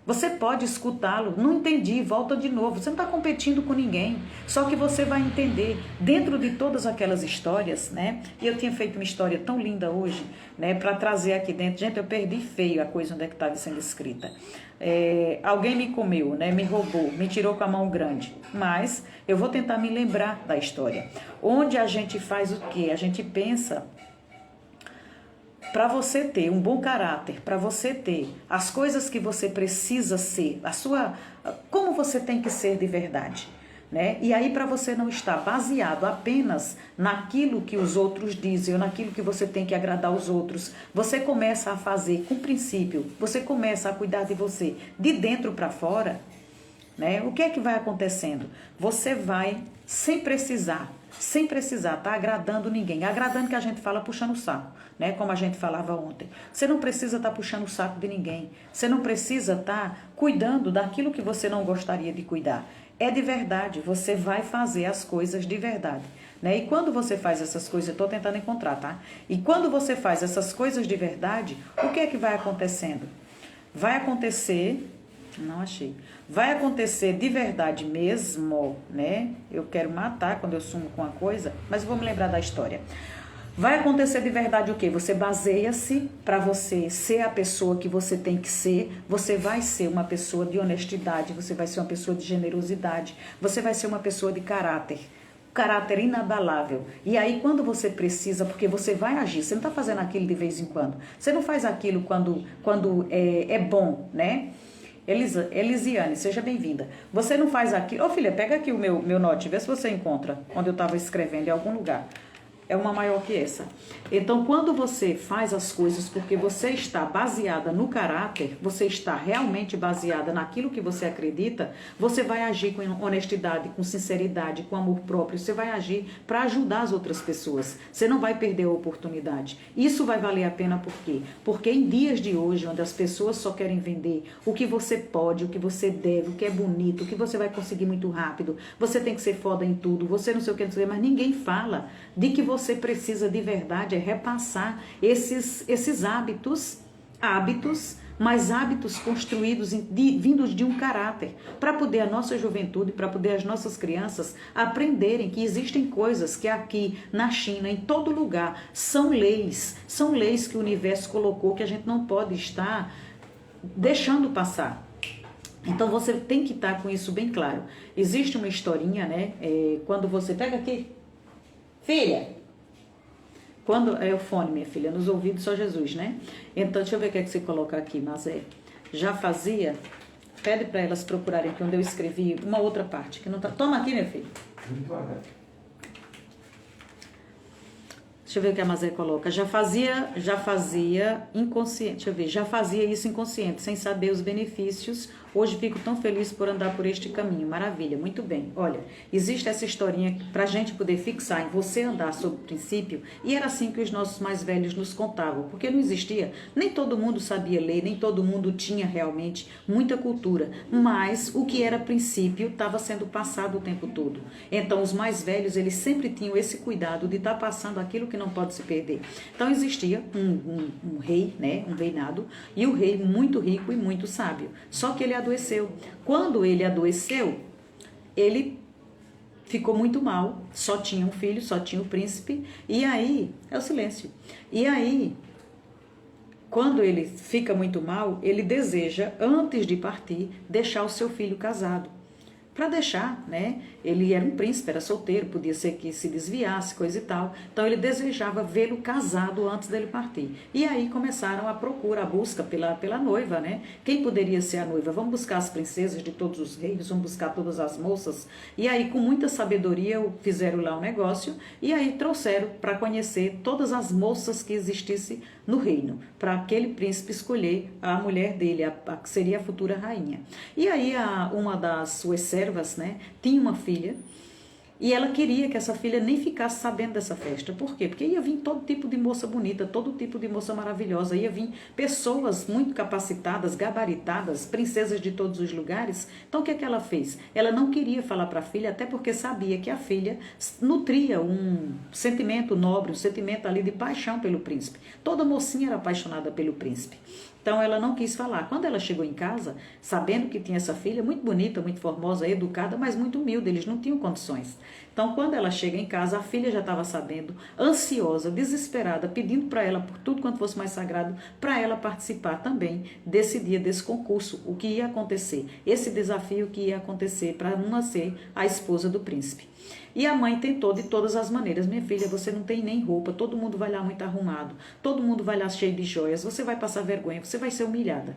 A: Você pode escutá-lo. Não entendi, volta de novo. Você não está competindo com ninguém. Só que você vai entender dentro de todas aquelas histórias, né? E eu tinha feito uma história tão linda hoje, né? Para trazer aqui dentro. Gente, eu perdi feio a coisa onde é que estava sendo escrita. Alguém me comeu, né? Me roubou, me tirou com a mão grande. Mas eu vou tentar me lembrar da história. Onde a gente faz o quê? A gente pensa... Para você ter um bom caráter, para você ter as coisas que você precisa ser, como você tem que ser de verdade, né? E aí para você não estar baseado apenas naquilo que os outros dizem ou naquilo que você tem que agradar aos outros, você começa a fazer com princípio, você começa a cuidar de você de dentro para fora, né? O que é que vai acontecendo? Você vai sem precisar estar agradando ninguém. Agradando que a gente fala puxando o saco, né? Como a gente falava ontem. Você não precisa estar puxando o saco de ninguém. Você não precisa estar cuidando daquilo que você não gostaria de cuidar. É de verdade. Você vai fazer as coisas de verdade, né? E quando você faz essas coisas, eu estou tentando encontrar, tá? E quando você faz essas coisas de verdade, o que é que vai acontecendo? Vai acontecer... Não achei. Vai acontecer de verdade mesmo, né? Eu quero matar quando eu sumo com uma coisa, mas eu vou me lembrar da história. Vai acontecer de verdade o quê? Você baseia-se para você ser a pessoa que você tem que ser. Você vai ser uma pessoa de honestidade, você vai ser uma pessoa de generosidade, você vai ser uma pessoa de caráter inabalável. E aí quando você precisa, porque você vai agir, você não está fazendo aquilo de vez em quando. Você não faz aquilo quando é bom, né? Elisiane, seja bem-vinda. Você não faz aquilo... Ô filha, pega aqui o meu note, vê se você encontra onde eu estava escrevendo em algum lugar. é uma maior que essa. Então, quando você faz as coisas porque você está baseada no caráter, você está realmente baseada naquilo que você acredita, você vai agir com honestidade, com sinceridade, com amor próprio, você vai agir para ajudar as outras pessoas. Você não vai perder a oportunidade. Isso vai valer a pena por quê? Porque em dias de hoje, onde as pessoas só querem vender o que você pode, o que você deve, o que é bonito, o que você vai conseguir muito rápido, você tem que ser foda em tudo, você não sei o que dizer, mas ninguém fala de que você precisa de verdade repassar esses hábitos, mas hábitos construídos, vindos de um caráter, para poder a nossa juventude, para poder as nossas crianças aprenderem que existem coisas que aqui na China, em todo lugar, são leis que o universo colocou que a gente não pode estar deixando passar. Então você tem que estar com isso bem claro. Existe uma historinha, né? Quando você pega aqui, filha. Quando é o fone, minha filha, nos ouvidos só Jesus, né? Então, deixa eu ver o que é que você coloca aqui, mas já fazia. Pede para elas procurarem aqui onde eu escrevi uma outra parte que não tá. Toma aqui, minha filha. Deixa eu ver o que a Mazé coloca. Já fazia inconsciente. Deixa eu ver. Já fazia isso inconsciente, sem saber os benefícios. Hoje fico tão feliz por andar por este caminho. Maravilha, muito bem. Olha, existe essa historinha para a gente poder fixar em você andar sob o princípio, e era assim que os nossos mais velhos nos contavam, porque não existia, nem todo mundo sabia ler, nem todo mundo tinha realmente muita cultura, mas o que era princípio estava sendo passado o tempo todo. Então, os mais velhos, eles sempre tinham esse cuidado de estar passando aquilo que não pode se perder. Então, existia um rei, né, um reinado, e o rei muito rico e muito sábio, só que ele adoeceu. Quando ele adoeceu, ele ficou muito mal, só tinha um filho, só tinha o príncipe, e aí, é o silêncio, e aí, quando ele fica muito mal, ele deseja, antes de partir, deixar o seu filho casado. Para deixar, né? Ele era um príncipe, era solteiro, podia ser que se desviasse, coisa e tal. Então ele desejava vê-lo casado antes dele partir. E aí começaram a procura, a busca pela noiva, né? Quem poderia ser a noiva? Vamos buscar as princesas de todos os reinos, vamos buscar todas as moças. E aí, com muita sabedoria, fizeram lá um negócio e aí trouxeram para conhecer todas as moças que existissem no reino, para aquele príncipe escolher a mulher dele, a que seria a futura rainha. E aí uma das suas servas, né, tinha uma filha, e ela queria que essa filha nem ficasse sabendo dessa festa. Por quê? Porque ia vir todo tipo de moça bonita, todo tipo de moça maravilhosa, ia vir pessoas muito capacitadas, gabaritadas, princesas de todos os lugares. Então o que é que ela fez? Ela não queria falar para a filha, até porque sabia que a filha nutria um sentimento nobre, um sentimento ali de paixão pelo príncipe. Toda mocinha era apaixonada pelo príncipe. Então ela não quis falar. Quando ela chegou em casa, sabendo que tinha essa filha muito bonita, muito formosa, educada, mas muito humilde, eles não tinham condições. Então quando ela chega em casa, a filha já estava sabendo, ansiosa, desesperada, pedindo para ela, por tudo quanto fosse mais sagrado, para ela participar também desse dia, desse concurso, o que ia acontecer, esse desafio que ia acontecer para uma ser a esposa do príncipe. E a mãe tentou de todas as maneiras: minha filha, você não tem nem roupa, todo mundo vai lá muito arrumado, todo mundo vai lá cheio de joias, você vai passar vergonha, você vai ser humilhada.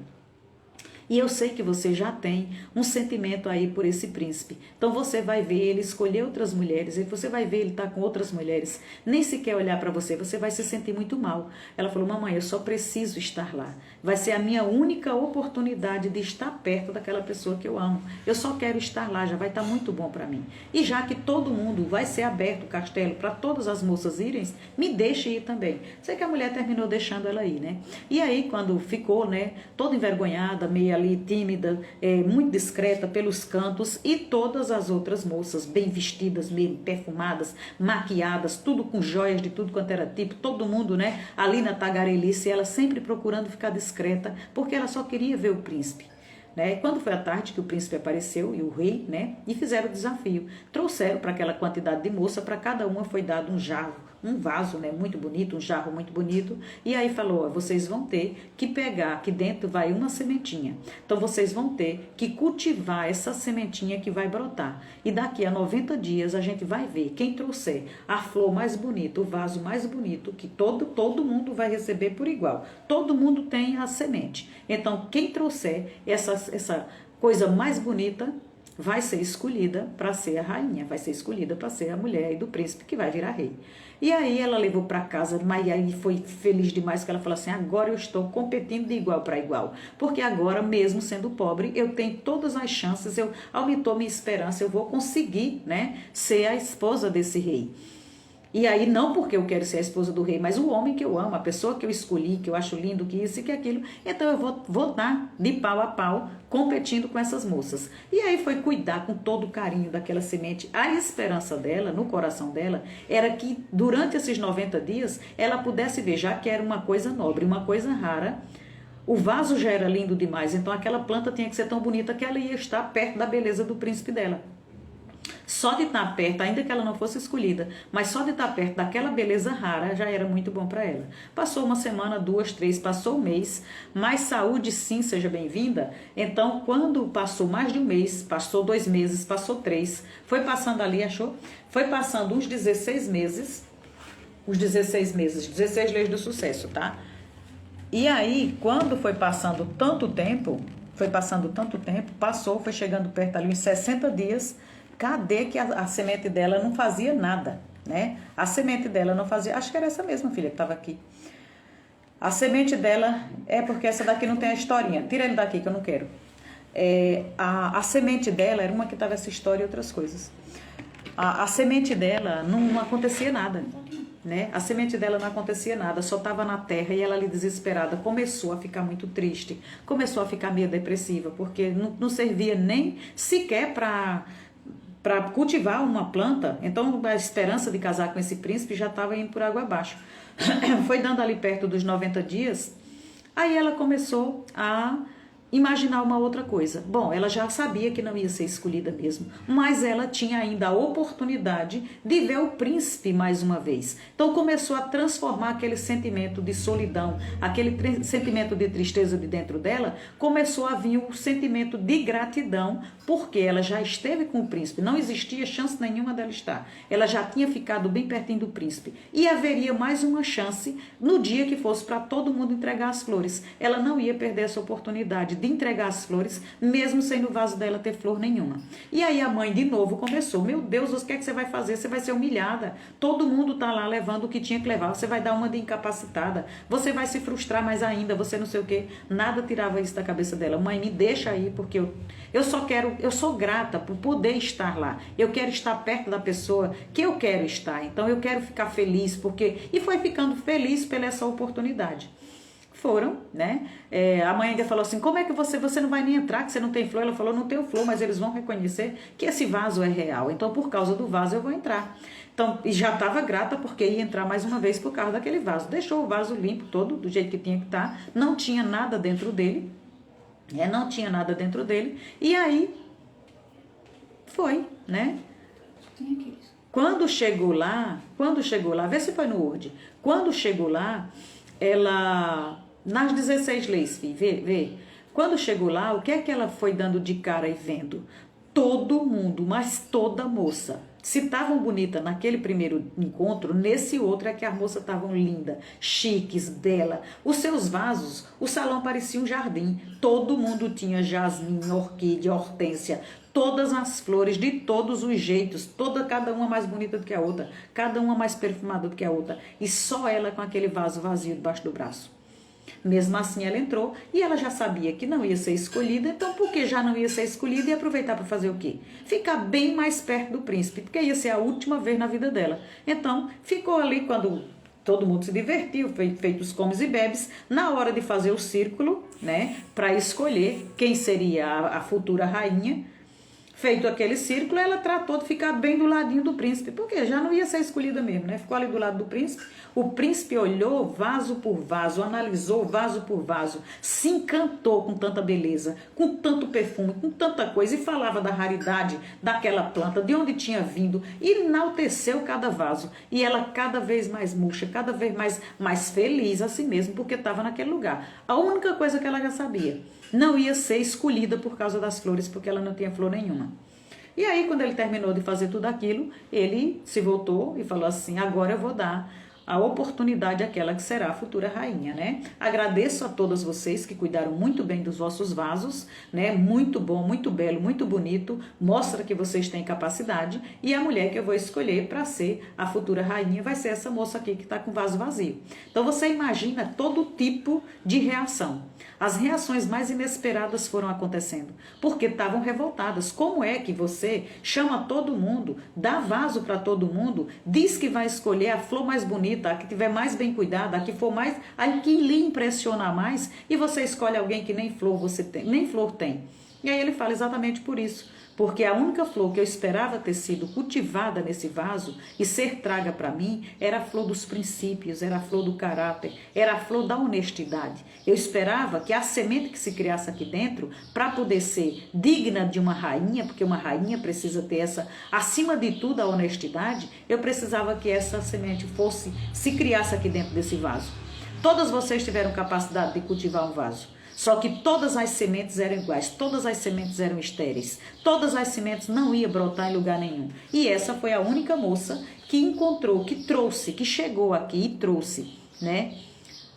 A: E eu sei que você já tem um sentimento aí por esse príncipe. Então você vai ver ele escolher outras mulheres, e você vai ver ele estar com outras mulheres, nem sequer olhar para você, você vai se sentir muito mal. Ela falou: mamãe, eu só preciso estar lá. Vai ser a minha única oportunidade de estar perto daquela pessoa que eu amo. Eu só quero estar lá, já vai estar muito bom para mim. E já que todo mundo vai ser aberto o castelo para todas as moças irem, me deixe ir também. Sei que a mulher terminou deixando ela ir, né? E aí quando ficou, né, toda envergonhada, meio ali tímida, muito discreta pelos cantos, e todas as outras moças bem vestidas, meio perfumadas, maquiadas, tudo com joias de tudo quanto era tipo, todo mundo, né, ali na tagarelice, ela sempre procurando ficar discreta, porque ela só queria ver o príncipe. Né? Quando foi à tarde que o príncipe apareceu e o rei, né, e fizeram o desafio, trouxeram para aquela quantidade de moça, para cada uma foi dado um jarro, um vaso, né, muito bonito, um jarro muito bonito, e aí falou: ó, vocês vão ter que pegar, aqui dentro vai uma sementinha, então vocês vão ter que cultivar essa sementinha que vai brotar, e daqui a 90 dias a gente vai ver quem trouxer a flor mais bonita, o vaso mais bonito, que todo mundo vai receber por igual, todo mundo tem a semente. Então quem trouxer essa coisa mais bonita, vai ser escolhida para ser a rainha, vai ser escolhida para ser a mulher e do príncipe que vai virar rei. E aí ela levou para casa, mas aí foi feliz demais que ela falou assim, agora eu estou competindo de igual para igual, porque agora mesmo sendo pobre, eu tenho todas as chances, aumentou minha esperança, eu vou conseguir, né, ser a esposa desse rei. E aí, não porque eu quero ser a esposa do rei, mas o homem que eu amo, a pessoa que eu escolhi, que eu acho lindo, que isso e que aquilo. Então, eu vou estar de pau a pau, competindo com essas moças. E aí, foi cuidar com todo o carinho daquela semente. A esperança dela, no coração dela, era que durante esses 90 dias, ela pudesse ver, já que era uma coisa nobre, uma coisa rara. O vaso já era lindo demais, então aquela planta tinha que ser tão bonita que ela ia estar perto da beleza do príncipe dela. Só de estar perto, ainda que ela não fosse escolhida, mas só de estar perto daquela beleza rara já era muito bom para ela. Passou uma semana, 2, 3, passou um mês, mais saúde sim, seja bem-vinda. Então, quando passou mais de um mês, passou 2 meses, passou 3, foi passando ali, achou? Foi passando uns 16 meses, 16 leis do sucesso, tá? E aí, quando foi passando tanto tempo, foi chegando perto ali uns 60 dias. Cadê que a semente dela não fazia nada, né? A semente dela não fazia... Acho que era essa mesma, filha, que estava aqui. A semente dela... É porque essa daqui não tem a historinha. Tira ele daqui que eu não quero. A semente dela era uma que estava essa história e outras coisas. A semente dela não acontecia nada, né? A semente dela não acontecia nada, só estava na terra e ela ali desesperada começou a ficar muito triste. Começou a ficar meio depressiva, porque não servia nem sequer para cultivar uma planta. Então a esperança de casar com esse príncipe já estava indo por água abaixo. Foi dando ali perto dos 90 dias, aí ela começou a imaginar uma outra coisa. Bom, ela já sabia que não ia ser escolhida mesmo, mas ela tinha ainda a oportunidade de ver o príncipe mais uma vez. Então começou a transformar aquele sentimento de solidão, aquele sentimento de tristeza de dentro dela, começou a vir o sentimento de gratidão, porque ela já esteve com o príncipe, não existia chance nenhuma dela estar. Ela já tinha ficado bem pertinho do príncipe e haveria mais uma chance no dia que fosse para todo mundo entregar as flores. Ela não ia perder essa oportunidade de entregar as flores, mesmo sem no vaso dela ter flor nenhuma. E aí a mãe de novo começou, meu Deus, o que é que você vai fazer? Você vai ser humilhada, todo mundo tá lá levando o que tinha que levar, você vai dar uma de incapacitada, você vai se frustrar mais ainda, você não sei o que. Nada tirava isso da cabeça dela. Mãe, me deixa aí, porque eu sou grata por poder estar lá, eu quero estar perto da pessoa que eu quero estar, então eu quero ficar feliz, e foi ficando feliz pela essa oportunidade. Foram, né? A mãe ainda falou assim, como é que você não vai nem entrar, que você não tem flor? Ela falou, não tenho flor, mas eles vão reconhecer que esse vaso é real, então por causa do vaso eu vou entrar. Então, e já estava grata porque ia entrar mais uma vez por causa daquele vaso. Deixou o vaso limpo todo, do jeito que tinha que estar, não tinha nada dentro dele, não tinha nada dentro dele, e aí foi, né? Quando chegou lá, vê se foi no Word, quando chegou lá, ela... Nas 16 leis, vê. Quando chegou lá, o que é que ela foi dando de cara e vendo? Todo mundo, mas toda moça. Se estavam bonitas naquele primeiro encontro, nesse outro é que as moças estavam lindas, chiques, belas. Os seus vasos, o salão parecia um jardim. Todo mundo tinha jasmim, orquídea, hortênsia, todas as flores, de todos os jeitos, cada uma mais bonita do que a outra, cada uma mais perfumada do que a outra. E só ela com aquele vaso vazio debaixo do braço. Mesmo assim ela entrou e ela já sabia que não ia ser escolhida, então porque já não ia ser escolhida, ia aproveitar para fazer o quê? Ficar bem mais perto do príncipe, porque ia ser a última vez na vida dela. Então ficou ali quando todo mundo se divertiu, feito os comes e bebes, na hora de fazer o círculo, né, para escolher quem seria a futura rainha. Feito aquele círculo, ela tratou de ficar bem do ladinho do príncipe, porque já não ia ser escolhida mesmo, né? Ficou ali do lado do príncipe. O príncipe olhou vaso por vaso, analisou vaso por vaso, se encantou com tanta beleza, com tanto perfume, com tanta coisa, e falava da raridade daquela planta, de onde tinha vindo, e enalteceu cada vaso. E ela cada vez mais murcha, cada vez mais feliz assim mesmo, porque estava naquele lugar. A única coisa que ela já sabia, não ia ser escolhida por causa das flores, porque ela não tinha flor nenhuma. E aí, quando ele terminou de fazer tudo aquilo, ele se voltou e falou assim, agora eu vou dar a oportunidade aquela que será a futura rainha, né? Agradeço a todas vocês que cuidaram muito bem dos vossos vasos, né? Muito bom, muito belo, muito bonito, mostra que vocês têm capacidade, e a mulher que eu vou escolher para ser a futura rainha vai ser essa moça aqui que está com o vaso vazio. Então você imagina todo tipo de reação. As reações mais inesperadas foram acontecendo, porque estavam revoltadas. Como é que você chama todo mundo, dá vaso para todo mundo, diz que vai escolher a flor mais bonita, a que tiver mais bem cuidada, a que for mais, a que lhe impressionar mais, e você escolhe alguém que nem flor você tem, nem flor tem. E aí ele fala exatamente por isso. Porque a única flor que eu esperava ter sido cultivada nesse vaso e ser traga para mim era a flor dos princípios, era a flor do caráter, era a flor da honestidade. Eu esperava que a semente que se criasse aqui dentro, para poder ser digna de uma rainha, porque uma rainha precisa ter essa, acima de tudo, a honestidade, eu precisava que essa semente se criasse aqui dentro desse vaso. Todas vocês tiveram capacidade de cultivar um vaso. Só que todas as sementes eram iguais, todas as sementes eram estéreis, todas as sementes não iam brotar em lugar nenhum. E essa foi a única moça que encontrou, que trouxe, que chegou aqui e trouxe, né,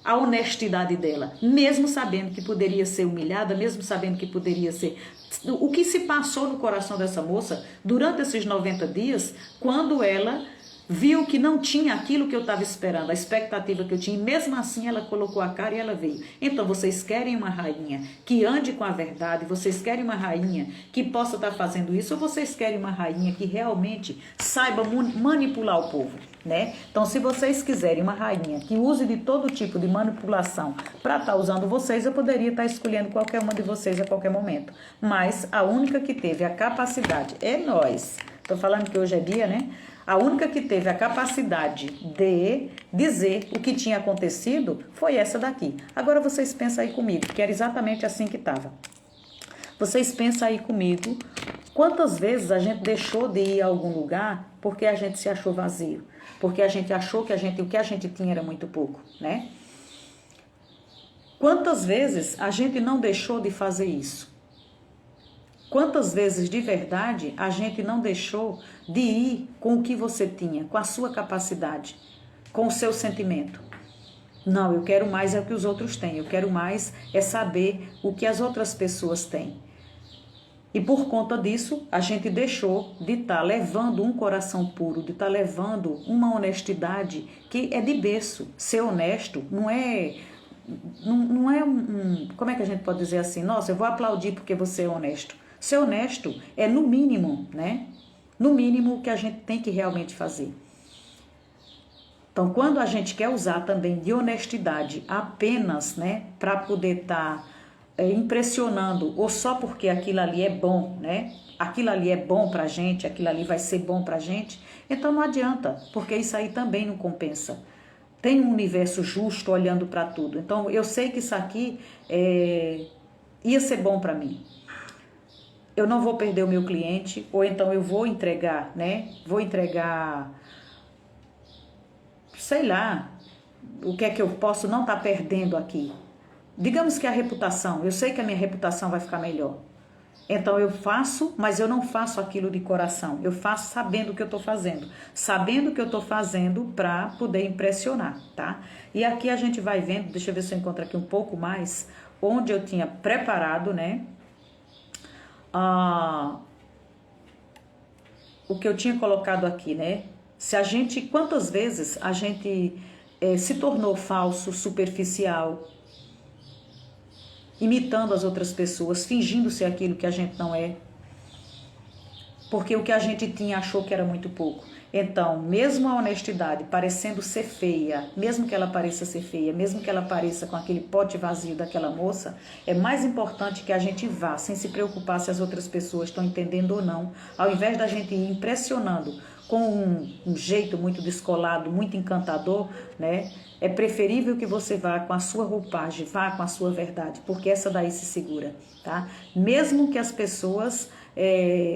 A: a honestidade dela, mesmo sabendo que poderia ser humilhada, mesmo sabendo que poderia ser... O que se passou no coração dessa moça durante esses 90 dias, quando ela viu que não tinha aquilo que eu estava esperando, a expectativa que eu tinha, e mesmo assim ela colocou a cara e ela veio. Então vocês querem uma rainha que ande com a verdade, vocês querem uma rainha que possa estar fazendo isso, ou vocês querem uma rainha que realmente saiba manipular o povo, né? Então se vocês quiserem uma rainha que use de todo tipo de manipulação para estar usando vocês, eu poderia estar escolhendo qualquer uma de vocês a qualquer momento, mas a única que teve a capacidade é nós. Estou falando que hoje é dia, né? A única que teve a capacidade de dizer o que tinha acontecido foi essa daqui. Agora vocês pensam aí comigo, que era exatamente assim que estava. Vocês pensam aí comigo, quantas vezes a gente deixou de ir a algum lugar porque a gente se achou vazio, porque a gente achou que o que a gente tinha era muito pouco, né? Quantas vezes a gente não deixou de fazer isso? Quantas vezes de verdade a gente não deixou de ir com o que você tinha, com a sua capacidade, com o seu sentimento? Não, eu quero mais é o que os outros têm, eu quero mais é saber o que as outras pessoas têm. E por conta disso, a gente deixou de estar levando um coração puro, de estar levando uma honestidade que é de berço. Ser honesto não é como é que a gente pode dizer assim, nossa, eu vou aplaudir porque você é honesto. Ser honesto é no mínimo, né? No mínimo o que a gente tem que realmente fazer. Então, quando a gente quer usar também de honestidade apenas, né, para poder estar impressionando, ou só porque aquilo ali é bom, né? Aquilo ali é bom pra gente, aquilo ali vai ser bom pra gente, então não adianta, porque isso aí também não compensa. Tem um universo justo olhando para tudo. Então, eu sei que isso aqui ia ser bom para mim. Eu não vou perder o meu cliente, ou então eu vou entregar, né? Vou entregar, sei lá, o que é que eu posso não estar perdendo aqui. Digamos que a reputação, eu sei que a minha reputação vai ficar melhor. Então eu faço, mas eu não faço aquilo de coração. Eu faço sabendo o que eu estou fazendo. Sabendo o que eu estou fazendo para poder impressionar, tá? E aqui a gente vai vendo, deixa eu ver se eu encontro aqui um pouco mais, onde eu tinha preparado, né? O que eu tinha colocado aqui, né? Quantas vezes a gente se tornou falso, superficial, imitando as outras pessoas, fingindo ser aquilo que a gente não é, porque o que a gente tinha achou que era muito pouco. Então, mesmo a honestidade parecendo ser feia, mesmo que ela pareça ser feia, mesmo que ela pareça com aquele pote vazio daquela moça, é mais importante que a gente vá, sem se preocupar se as outras pessoas estão entendendo ou não, ao invés da gente ir impressionando com um jeito muito descolado, muito encantador, né? É preferível que você vá com a sua roupagem, vá com a sua verdade, porque essa daí se segura, tá? Mesmo que as pessoas,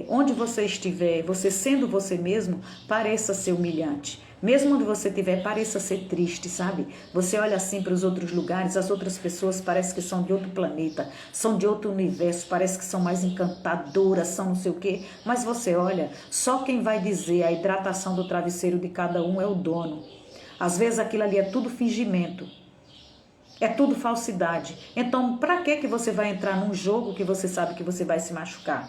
A: onde você estiver, você sendo você mesmo, pareça ser humilhante. Mesmo onde você estiver, pareça ser triste, sabe? Você olha assim para os outros lugares, as outras pessoas parecem que são de outro planeta, são de outro universo, parece que são mais encantadoras, são não sei o quê. Mas você olha, só quem vai dizer a hidratação do travesseiro de cada um é o dono. Às vezes aquilo ali é tudo fingimento. É tudo falsidade. Então, para que você vai entrar num jogo que você sabe que você vai se machucar?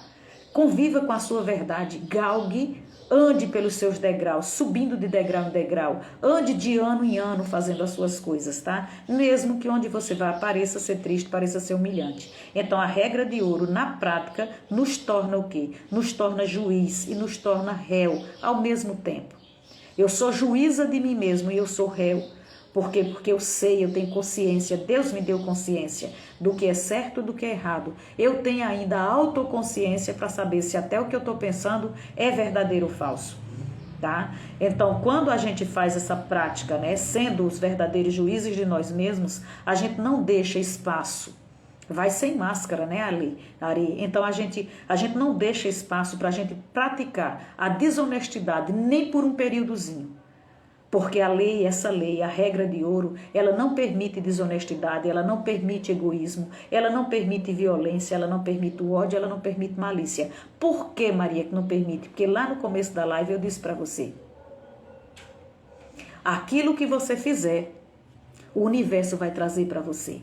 A: Conviva com a sua verdade, galgue, ande pelos seus degraus, subindo de degrau em degrau, ande de ano em ano fazendo as suas coisas, tá? Mesmo que onde você vá pareça ser triste, pareça ser humilhante. Então, a regra de ouro, na prática, nos torna o quê? Nos torna juiz e nos torna réu ao mesmo tempo. Eu sou juíza de mim mesmo e eu sou réu. Por quê? Porque eu sei, eu tenho consciência, Deus me deu consciência do que é certo e do que é errado. Eu tenho ainda a autoconsciência para saber se até o que eu estou pensando é verdadeiro ou falso. Tá? Então, quando a gente faz essa prática, né, sendo os verdadeiros juízes de nós mesmos, a gente não deixa espaço. Vai sem máscara, né, Ari? Então, a gente não deixa espaço para a gente praticar a desonestidade nem por um períodozinho. Porque a lei, essa lei, a regra de ouro, ela não permite desonestidade, ela não permite egoísmo, ela não permite violência, ela não permite o ódio, ela não permite malícia. Por que, Maria, que não permite? Porque lá no começo da live eu disse para você, aquilo que você fizer, o universo vai trazer para você.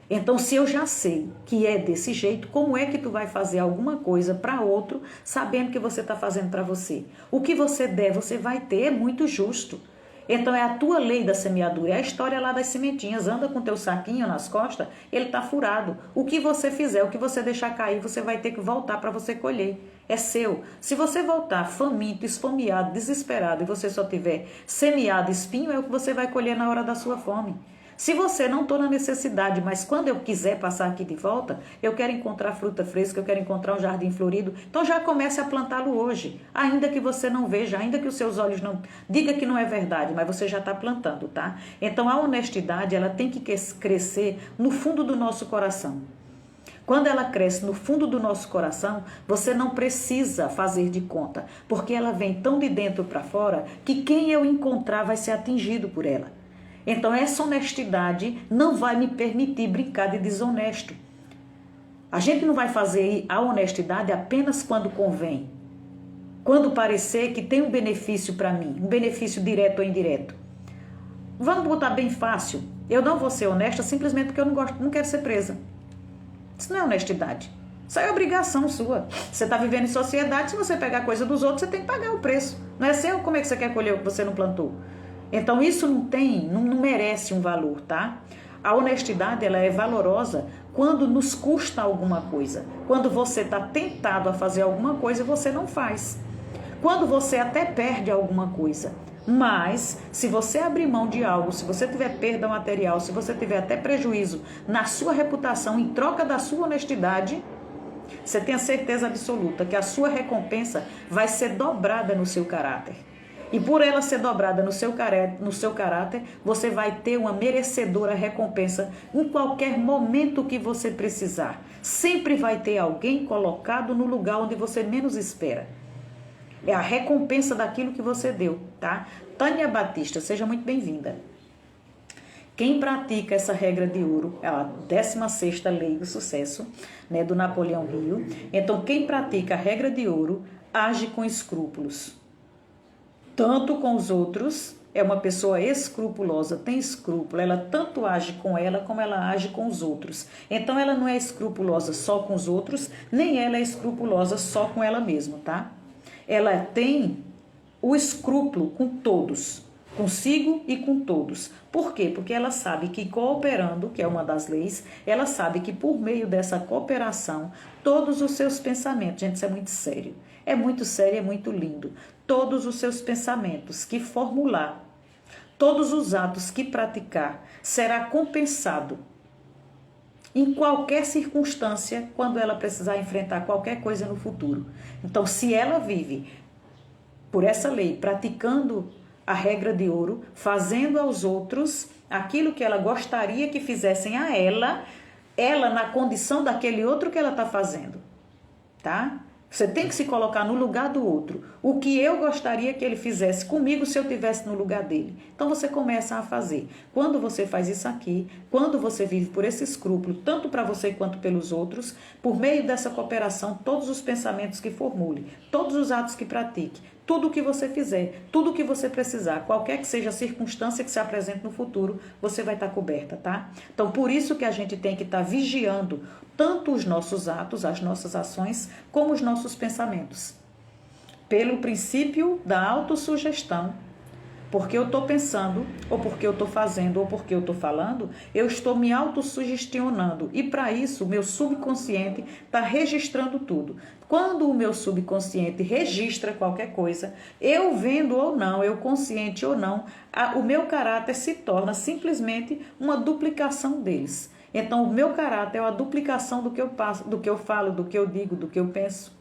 A: Então, se eu já sei que é desse jeito, como é que tu vai fazer alguma coisa para outro, sabendo que você está fazendo para você? O que você der, você vai ter, é muito justo. Então é a tua lei da semeadura, é a história lá das sementinhas, anda com teu saquinho nas costas, ele tá furado. O que você fizer, o que você deixar cair, você vai ter que voltar para você colher. É seu. Se você voltar faminto, esfomeado, desesperado e você só tiver semeado espinho, é o que você vai colher na hora da sua fome. Se você não estou na necessidade, mas quando eu quiser passar aqui de volta, eu quero encontrar fruta fresca, eu quero encontrar um jardim florido, então já comece a plantá-lo hoje. Ainda que você não veja, ainda que os seus olhos não... Diga que não é verdade, mas você já está plantando, tá? Então a honestidade, ela tem que crescer no fundo do nosso coração. Quando ela cresce no fundo do nosso coração, você não precisa fazer de conta, porque ela vem tão de dentro para fora que quem eu encontrar vai ser atingido por ela. Então, essa honestidade não vai me permitir brincar de desonesto. A gente não vai fazer a honestidade apenas quando convém. Quando parecer que tem um benefício para mim, um benefício direto ou indireto. Vamos botar bem fácil. Eu não vou ser honesta simplesmente porque eu não quero ser presa. Isso não é honestidade. Isso é obrigação sua. Você está vivendo em sociedade, se você pegar coisa dos outros, você tem que pagar o preço. Não é seu, como é que você quer colher o que você não plantou? Então isso não merece um valor, tá? A honestidade, ela é valorosa quando nos custa alguma coisa. Quando você está tentado a fazer alguma coisa, você não faz. Quando você até perde alguma coisa. Mas, se você abrir mão de algo, se você tiver perda material, se você tiver até prejuízo na sua reputação em troca da sua honestidade, você tem a certeza absoluta que a sua recompensa vai ser dobrada no seu caráter. E por ela ser dobrada no seu caráter, você vai ter uma merecedora recompensa em qualquer momento que você precisar. Sempre vai ter alguém colocado no lugar onde você menos espera. É a recompensa daquilo que você deu, tá? Tânia Batista, seja muito bem-vinda. Quem pratica essa regra de ouro, é a 16ª lei do sucesso, né, do Napoleão Hill. Então, quem pratica a regra de ouro, age com escrúpulos. Tanto com os outros, é uma pessoa escrupulosa, tem escrúpulo, ela tanto age com ela como ela age com os outros. Então ela não é escrupulosa só com os outros, nem ela é escrupulosa só com ela mesma, tá? Ela tem o escrúpulo com todos, consigo e com todos. Por quê? Porque ela sabe que cooperando, que é uma das leis, ela sabe que por meio dessa cooperação, todos os seus pensamentos, gente, isso é muito sério. É muito sério, é muito lindo. Todos os seus pensamentos que formular, todos os atos que praticar, será compensado em qualquer circunstância quando ela precisar enfrentar qualquer coisa no futuro. Então, se ela vive por essa lei, praticando a regra de ouro, fazendo aos outros aquilo que ela gostaria que fizessem a ela na condição daquele outro que ela está fazendo, tá? Você tem que se colocar no lugar do outro. O que eu gostaria que ele fizesse comigo se eu estivesse no lugar dele. Então você começa a fazer. Quando você faz isso aqui, quando você vive por esse escrúpulo, tanto para você quanto pelos outros, por meio dessa cooperação, todos os pensamentos que formule, todos os atos que pratique, tudo o que você fizer, tudo o que você precisar, qualquer que seja a circunstância que se apresente no futuro, você vai estar coberta, tá? Então, por isso que a gente tem que estar vigiando tanto os nossos atos, as nossas ações, como os nossos pensamentos. Pelo princípio da autossugestão, porque eu estou pensando, ou porque eu estou fazendo, ou porque eu estou falando, eu estou me autossugestionando. E para isso, o meu subconsciente está registrando tudo. Quando o meu subconsciente registra qualquer coisa, eu vendo ou não, eu consciente ou não, o meu caráter se torna simplesmente uma duplicação deles. Então, o meu caráter é uma duplicação do que eu passo, do que eu falo, do que eu digo, do que eu penso.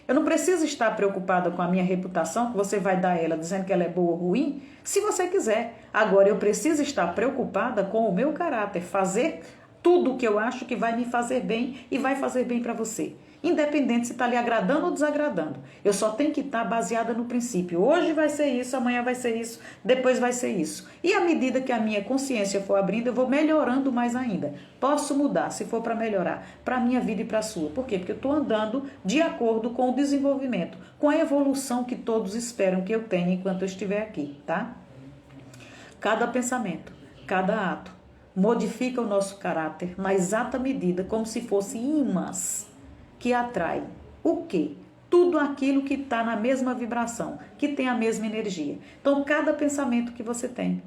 A: Eu não preciso estar preocupada com a minha reputação, que você vai dar ela dizendo que ela é boa ou ruim, se você quiser. Agora, eu preciso estar preocupada com o meu caráter, fazer tudo o que eu acho que vai me fazer bem e vai fazer bem para você. Independente se está lhe agradando ou desagradando. Eu só tenho que estar baseada no princípio. Hoje vai ser isso, amanhã vai ser isso, depois vai ser isso. E à medida que a minha consciência for abrindo, eu vou melhorando mais ainda. Posso mudar, se for para melhorar, para a minha vida e para a sua. Por quê? Porque eu estou andando de acordo com o desenvolvimento, com a evolução que todos esperam que eu tenha enquanto eu estiver aqui, tá? Cada pensamento, cada ato, modifica o nosso caráter na exata medida, como se fossem imãs que atrai o quê? Tudo aquilo que está na mesma vibração, que tem a mesma energia. Então, cada pensamento que você tem,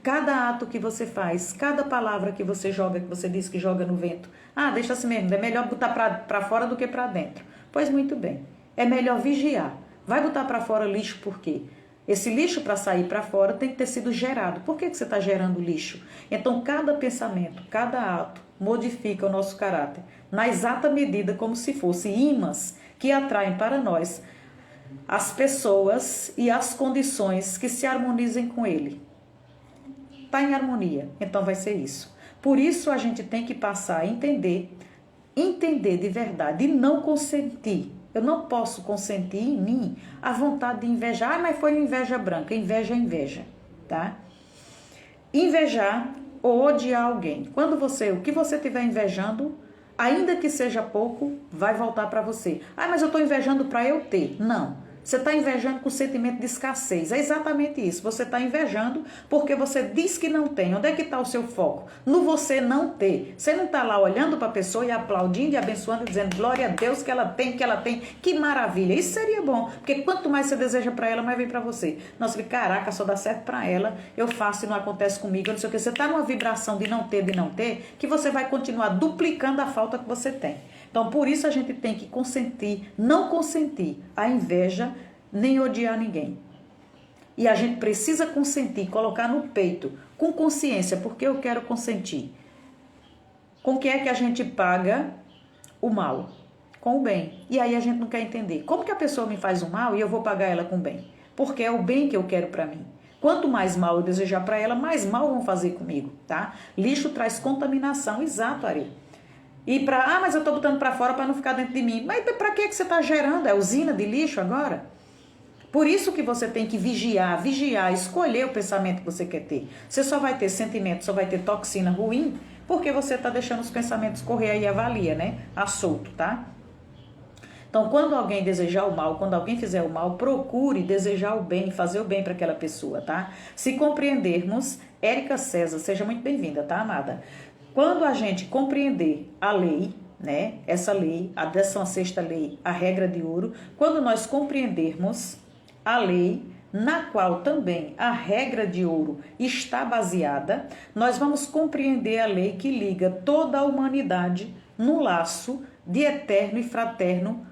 A: cada ato que você faz, cada palavra que você joga, que você diz que joga no vento. Ah, deixa assim mesmo, é melhor botar para fora do que para dentro. Pois muito bem, é melhor vigiar. Vai botar para fora lixo por quê? Esse lixo para sair para fora tem que ter sido gerado. Por que você está gerando lixo? Então, cada pensamento, cada ato modifica o nosso caráter na exata medida como se fossem imãs que atraem para nós as pessoas e as condições que se harmonizem com ele. Está em harmonia, então vai ser isso. Por isso a gente tem que passar a entender de verdade e não consentir. Eu não posso consentir em mim a vontade de invejar. Ah, mas foi inveja branca. Inveja é inveja, tá? Invejar ou odiar alguém. O que você estiver invejando, ainda que seja pouco, vai voltar para você. Ah, mas eu estou invejando para eu ter. Não. Você está invejando com sentimento de escassez. É exatamente isso. Você está invejando porque você diz que não tem. Onde é que está o seu foco? No você não ter. Você não está lá olhando para a pessoa e aplaudindo e abençoando e dizendo glória a Deus que ela tem, que ela tem. Que maravilha. Isso seria bom. Porque quanto mais você deseja para ela, mais vem para você. Nossa, caraca, só dá certo para ela. Eu faço e não acontece comigo. Eu não sei o que. Você está numa vibração de não ter, que você vai continuar duplicando a falta que você tem. Então, por isso a gente tem que consentir, não consentir a inveja, nem odiar ninguém. E a gente precisa consentir, colocar no peito, com consciência, porque eu quero consentir. Com que é que a gente paga o mal? Com o bem. E aí a gente não quer entender. Como que a pessoa me faz o mal e eu vou pagar ela com o bem? Porque é o bem que eu quero para mim. Quanto mais mal eu desejar para ela, mais mal vão fazer comigo, tá? Lixo traz contaminação, exato, Ari. E mas eu estou botando para fora para não ficar dentro de mim. Mas para que você está gerando? É usina de lixo agora? Por isso que você tem que vigiar, escolher o pensamento que você quer ter. Você só vai ter sentimento, só vai ter toxina ruim, porque você está deixando os pensamentos correr aí, avalia, né? A solto, tá? Então, quando alguém desejar o mal, quando alguém fizer o mal, procure desejar o bem, fazer o bem para aquela pessoa, tá? Se compreendermos, Érica César, seja muito bem-vinda, tá, amada? Quando a gente compreender a lei, né, essa lei, a 16ª lei, a regra de ouro, quando nós compreendermos a lei na qual também a regra de ouro está baseada, nós vamos compreender a lei que liga toda a humanidade no laço de eterno e fraterno,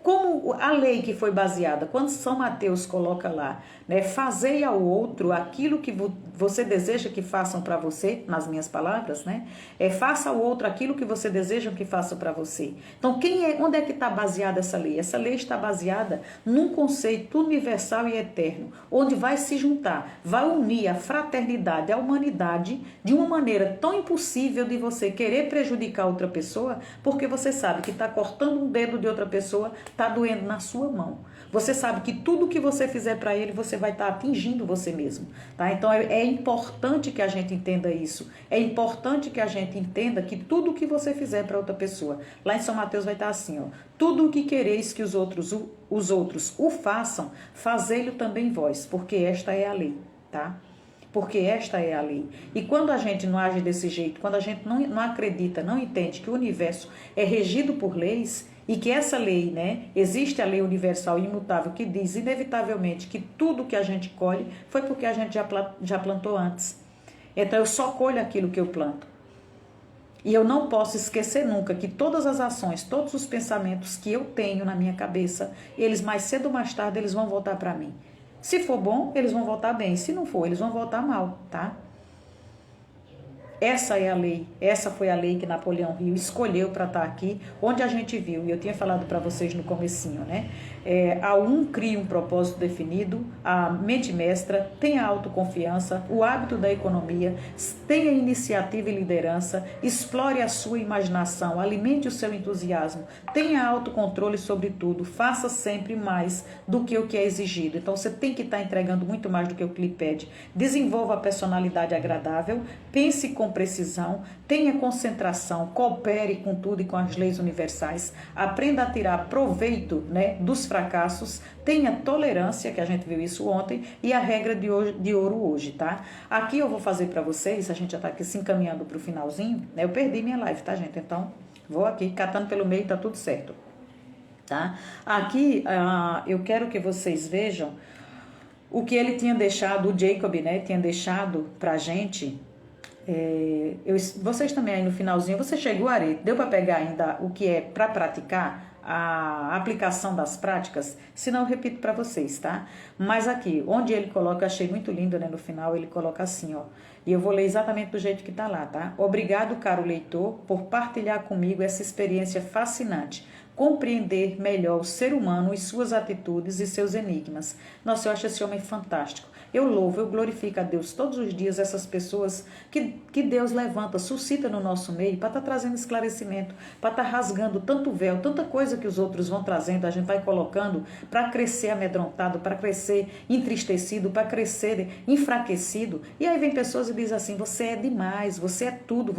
A: como a lei que foi baseada, quando São Mateus coloca lá, né, fazei ao outro aquilo que você deseja que façam para você, nas minhas palavras, né, faça ao outro aquilo que você deseja que façam para você. Então, onde é que está baseada essa lei? Essa lei está baseada num conceito universal e eterno, onde vai se juntar, vai unir a fraternidade, a humanidade, de uma maneira tão impossível de você querer prejudicar outra pessoa, porque você sabe que está cortando um dedo de outra pessoa, está doendo na sua mão. Você sabe que tudo que você fizer para ele, você vai estar atingindo você mesmo, tá? Então é importante que a gente entenda isso. É importante que a gente entenda que tudo que você fizer para outra pessoa, lá em São Mateus vai estar assim, ó: tudo o que quereis que os outros o façam, fazei-lo também vós, porque esta é a lei, tá? Porque esta é a lei. E quando a gente não age desse jeito, quando a gente não acredita, não entende que o universo é regido por leis, e que essa lei, né, existe a lei universal e imutável que diz inevitavelmente que tudo que a gente colhe foi porque a gente já plantou antes. Então eu só colho aquilo que eu planto. E eu não posso esquecer nunca que todas as ações, todos os pensamentos que eu tenho na minha cabeça, eles mais cedo ou mais tarde eles vão voltar para mim. Se for bom, eles vão voltar bem. Se não for, eles vão voltar mal, tá? Essa é a lei, essa foi a lei que Napoleão Hill escolheu para estar aqui, onde a gente viu, e eu tinha falado para vocês no comecinho, né? A cria um propósito definido, a mente mestra, tenha autoconfiança, o hábito da economia, tenha iniciativa e liderança, explore a sua imaginação, alimente o seu entusiasmo, tenha autocontrole sobre tudo, faça sempre mais do que o que é exigido. Então você tem que estar entregando muito mais do que o que lhe pede. Desenvolva a personalidade agradável, pense com precisão, tenha concentração, coopere com tudo e com as leis universais, aprenda a tirar proveito, né, dos fracassos, tenha tolerância, que a gente viu isso ontem, e a regra de ouro hoje, tá? Aqui eu vou fazer para vocês, a gente já tá aqui se encaminhando pro finalzinho, né? Eu perdi minha live, tá, gente? Então, vou aqui catando pelo meio, tá tudo certo, tá? Aqui, eu quero que vocês vejam o que ele tinha deixado, o Jacob, né, tinha deixado pra gente. Vocês também aí no finalzinho, você chegou, Ari, deu para pegar ainda o que é para praticar a aplicação das práticas? Se não, eu repito para vocês, tá? Mas aqui, onde ele coloca, eu achei muito lindo, né? No final ele coloca assim, ó, e eu vou ler exatamente do jeito que tá lá, tá? Obrigado, caro leitor, por partilhar comigo essa experiência fascinante, compreender melhor o ser humano e suas atitudes e seus enigmas. Nossa, eu acho esse homem fantástico. Eu louvo, eu glorifico a Deus todos os dias, essas pessoas que Deus levanta, suscita no nosso meio para estar trazendo esclarecimento, para estar rasgando tanto véu, tanta coisa que os outros vão trazendo, a gente vai colocando para crescer amedrontado, para crescer entristecido, para crescer enfraquecido. E aí vem pessoas e dizem assim: você é demais, você é tudo,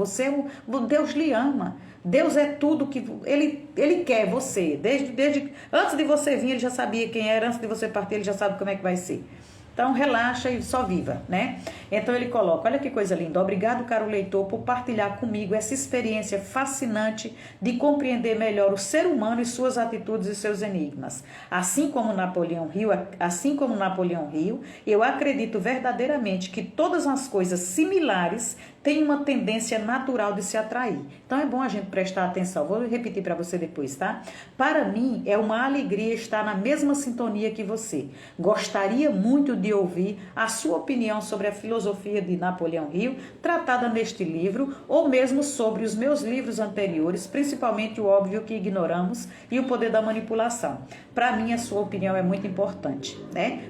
A: Deus lhe ama. Deus é tudo que ele quer você. Desde antes de você vir, ele já sabia quem era, antes de você partir, ele já sabe como é que vai ser. Então, relaxa e só viva, né? Então, ele coloca, olha que coisa linda. Obrigado, caro leitor, por partilhar comigo essa experiência fascinante de compreender melhor o ser humano e suas atitudes e seus enigmas. Assim como Napoleão Hill, eu acredito verdadeiramente que todas as coisas similares têm uma tendência natural de se atrair. Então, é bom a gente prestar atenção. Vou repetir para você depois, tá? Para mim, é uma alegria estar na mesma sintonia que você. Gostaria muito de ouvir a sua opinião sobre a filosofia de Napoleão Hill, tratada neste livro, ou mesmo sobre os meus livros anteriores, principalmente O Óbvio que Ignoramos e O Poder da Manipulação. Para mim, a sua opinião é muito importante, né?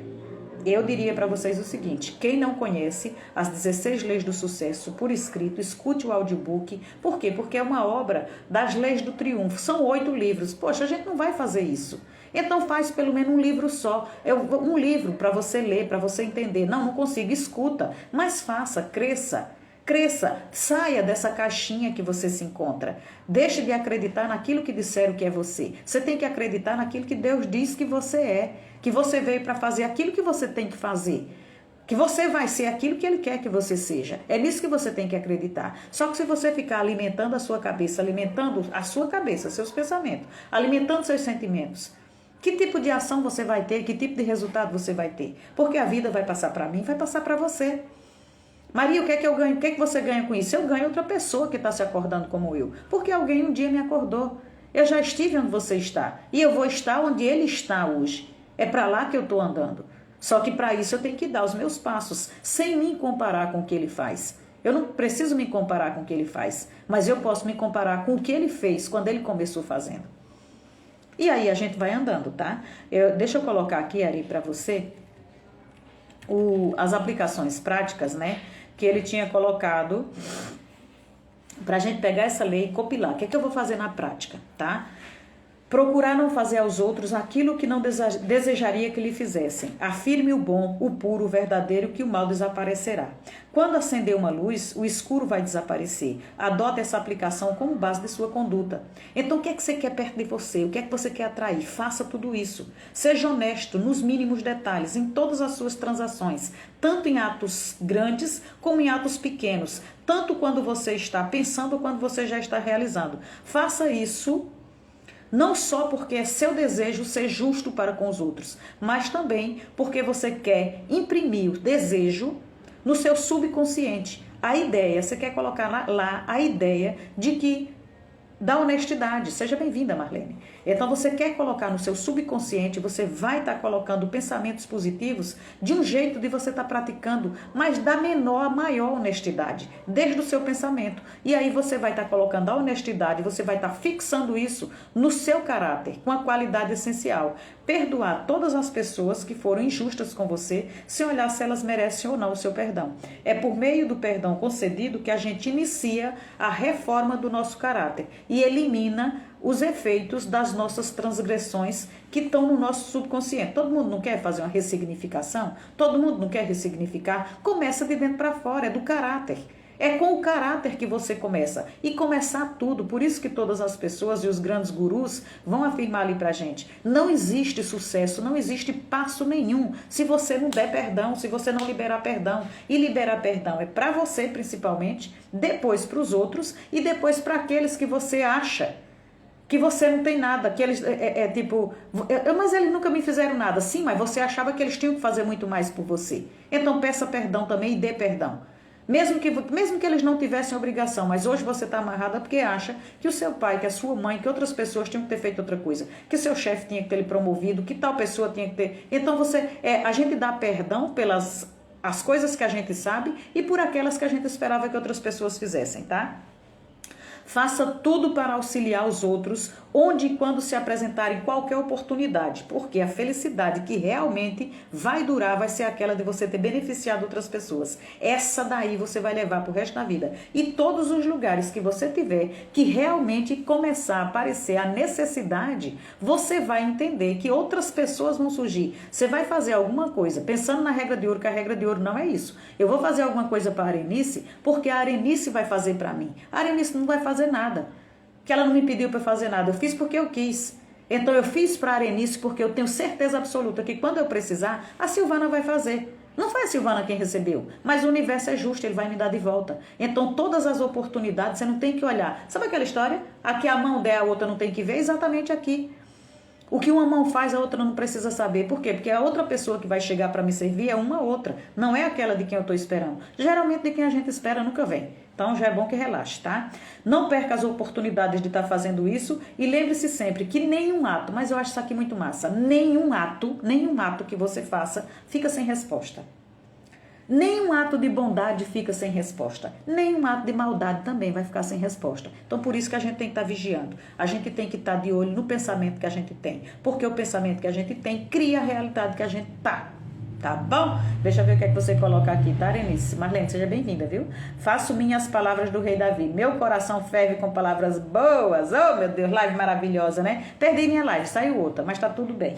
A: Eu diria para vocês o seguinte: quem não conhece as 16 leis do sucesso por escrito, escute o audiobook. Por quê? Porque é uma obra das leis do triunfo. São 8 livros. Poxa, a gente não vai fazer isso. Então faz pelo menos um livro só. Um livro para você ler, para você entender. Não consigo, escuta. Mas faça, cresça. Cresça, saia dessa caixinha que você se encontra. Deixe de acreditar naquilo que disseram que é você. Você tem que acreditar naquilo que Deus diz que você é. Que você veio para fazer aquilo que você tem que fazer. Que você vai ser aquilo que Ele quer que você seja. É nisso que você tem que acreditar. Só que se você ficar alimentando a sua cabeça, seus pensamentos, alimentando seus sentimentos, que tipo de ação você vai ter? Que tipo de resultado você vai ter? Porque a vida vai passar para mim, vai passar para você. Maria, o que é que eu ganho? O que é que você ganha com isso? Eu ganho outra pessoa que está se acordando como eu. Porque alguém um dia me acordou. Eu já estive onde você está. E eu vou estar onde ele está hoje. É para lá que eu estou andando. Só que para isso eu tenho que dar os meus passos, sem me comparar com o que ele faz. Eu não preciso me comparar com o que ele faz, mas eu posso me comparar com o que ele fez quando ele começou fazendo. E aí a gente vai andando, tá? Deixa eu colocar aqui, Ari, para você, as aplicações práticas, né? Que ele tinha colocado para a gente pegar essa lei e compilar. O que é que eu vou fazer na prática, tá? Procurar não fazer aos outros aquilo que não desejaria que lhe fizessem. Afirme o bom, o puro, o verdadeiro, que o mal desaparecerá. Quando acender uma luz, o escuro vai desaparecer. Adote essa aplicação como base de sua conduta. Então, o que é que você quer perto de você? O que é que você quer atrair? Faça tudo isso. Seja honesto nos mínimos detalhes, em todas as suas transações, tanto em atos grandes como em atos pequenos, tanto quando você está pensando quanto você já está realizando. Faça isso não só porque é seu desejo ser justo para com os outros, mas também porque você quer imprimir o desejo no seu subconsciente. A ideia, você quer colocar lá a ideia de que da honestidade. Seja bem-vinda, Marlene. Então você quer colocar no seu subconsciente, você vai estar colocando pensamentos positivos de um jeito de você estar praticando, mas da menor a maior honestidade, desde o seu pensamento. E aí você vai estar colocando a honestidade, você vai estar fixando isso no seu caráter, com a qualidade essencial. Perdoar todas as pessoas que foram injustas com você, sem olhar se elas merecem ou não o seu perdão. É por meio do perdão concedido que a gente inicia a reforma do nosso caráter e elimina os efeitos das nossas transgressões que estão no nosso subconsciente. Todo mundo não quer fazer uma ressignificação? Todo mundo não quer ressignificar? Começa de dentro para fora, é do caráter. É com o caráter que você começa. E começar tudo. Por isso que todas as pessoas e os grandes gurus vão afirmar ali pra gente. Não existe sucesso, não existe passo nenhum se você não der perdão, se você não liberar perdão. E liberar perdão é pra você principalmente, depois pros outros e depois para aqueles que você acha que você não tem nada, que eles mas eles nunca me fizeram nada. Sim, mas você achava que eles tinham que fazer muito mais por você. Então peça perdão também e dê perdão. Mesmo que eles não tivessem obrigação, mas hoje você está amarrada porque acha que o seu pai, que a sua mãe, que outras pessoas tinham que ter feito outra coisa, que o seu chefe tinha que ter lhe promovido, que tal pessoa tinha que ter. Então a gente dá perdão pelas as coisas que a gente sabe e por aquelas que a gente esperava que outras pessoas fizessem, tá? Faça tudo para auxiliar os outros, onde e quando se apresentarem qualquer oportunidade, porque a felicidade que realmente vai durar vai ser aquela de você ter beneficiado outras pessoas. Essa daí você vai levar para o resto da vida. E todos os lugares que você tiver que realmente começar a aparecer a necessidade, você vai entender que outras pessoas vão surgir. Você vai fazer alguma coisa, pensando na regra de ouro, que a regra de ouro não é isso. Eu vou fazer alguma coisa para a Arenice, porque a Arenice vai fazer para mim. A Arenice não vai fazer nada, que ela não me pediu para fazer nada, eu fiz porque eu quis. Então eu fiz para a Arenice porque eu tenho certeza absoluta que quando eu precisar, a Silvana vai fazer. Não foi a Silvana quem recebeu, mas o universo é justo, ele vai me dar de volta. Então todas as oportunidades você não tem que olhar. Sabe aquela história? Aqui a mão der, a outra não tem que ver, exatamente aqui. O que uma mão faz, a outra não precisa saber. Por quê? Porque a outra pessoa que vai chegar para me servir é uma outra. Não é aquela de quem eu estou esperando. Geralmente de quem a gente espera nunca vem. Então já é bom que relaxe, tá? Não perca as oportunidades de estar fazendo isso. E lembre-se sempre que nenhum ato, mas eu acho isso aqui muito massa, nenhum ato que você faça fica sem resposta. Nenhum ato de bondade fica sem resposta. Nenhum ato de maldade também vai ficar sem resposta. Então, por isso que a gente tem que estar vigiando. A gente tem que estar de olho no pensamento que a gente tem. Porque o pensamento que a gente tem cria a realidade que a gente tá. Tá bom? Deixa eu ver o que é que você coloca aqui, tá, Arenice? Marlene, seja bem-vinda, viu? Faço minhas palavras do rei Davi. Meu coração ferve com palavras boas. Oh, meu Deus, live maravilhosa, né? Perdi minha live, saiu outra, mas tá tudo bem.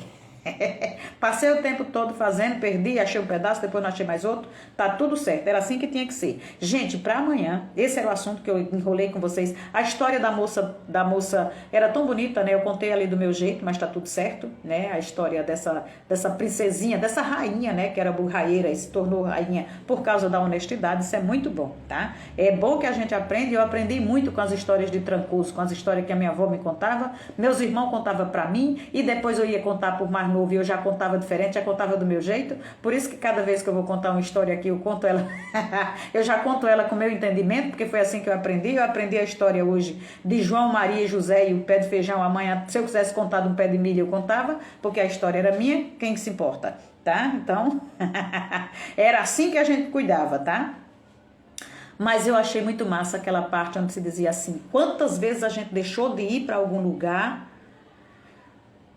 A: Passei o tempo todo fazendo, perdi, achei um pedaço, depois não achei mais outro, tá tudo certo, era assim que tinha que ser. Gente, para amanhã, esse era o assunto que eu enrolei com vocês. A história da moça era tão bonita, né? Eu contei ali do meu jeito, mas tá tudo certo, né? A história dessa princesinha, dessa rainha, né? Que era burraeira e se tornou rainha por causa da honestidade. Isso é muito bom, tá? É bom que a gente aprende. Eu aprendi muito com as histórias de Trancoso, com as histórias que a minha avó me contava, meus irmãos contavam para mim e depois eu ia contar por mais novo e eu já contava diferente, já contava do meu jeito. Por isso que cada vez que eu vou contar uma história aqui, eu conto ela eu já conto ela com o meu entendimento, porque foi assim que eu aprendi. Eu aprendi a história hoje de João, Maria e José e o pé de feijão. Amanhã, se eu quisesse contar de um pé de milho, eu contava, porque a história era minha, quem se importa, tá? Então era assim que a gente cuidava, tá? Mas eu achei muito massa aquela parte onde se dizia assim: quantas vezes a gente deixou de ir para algum lugar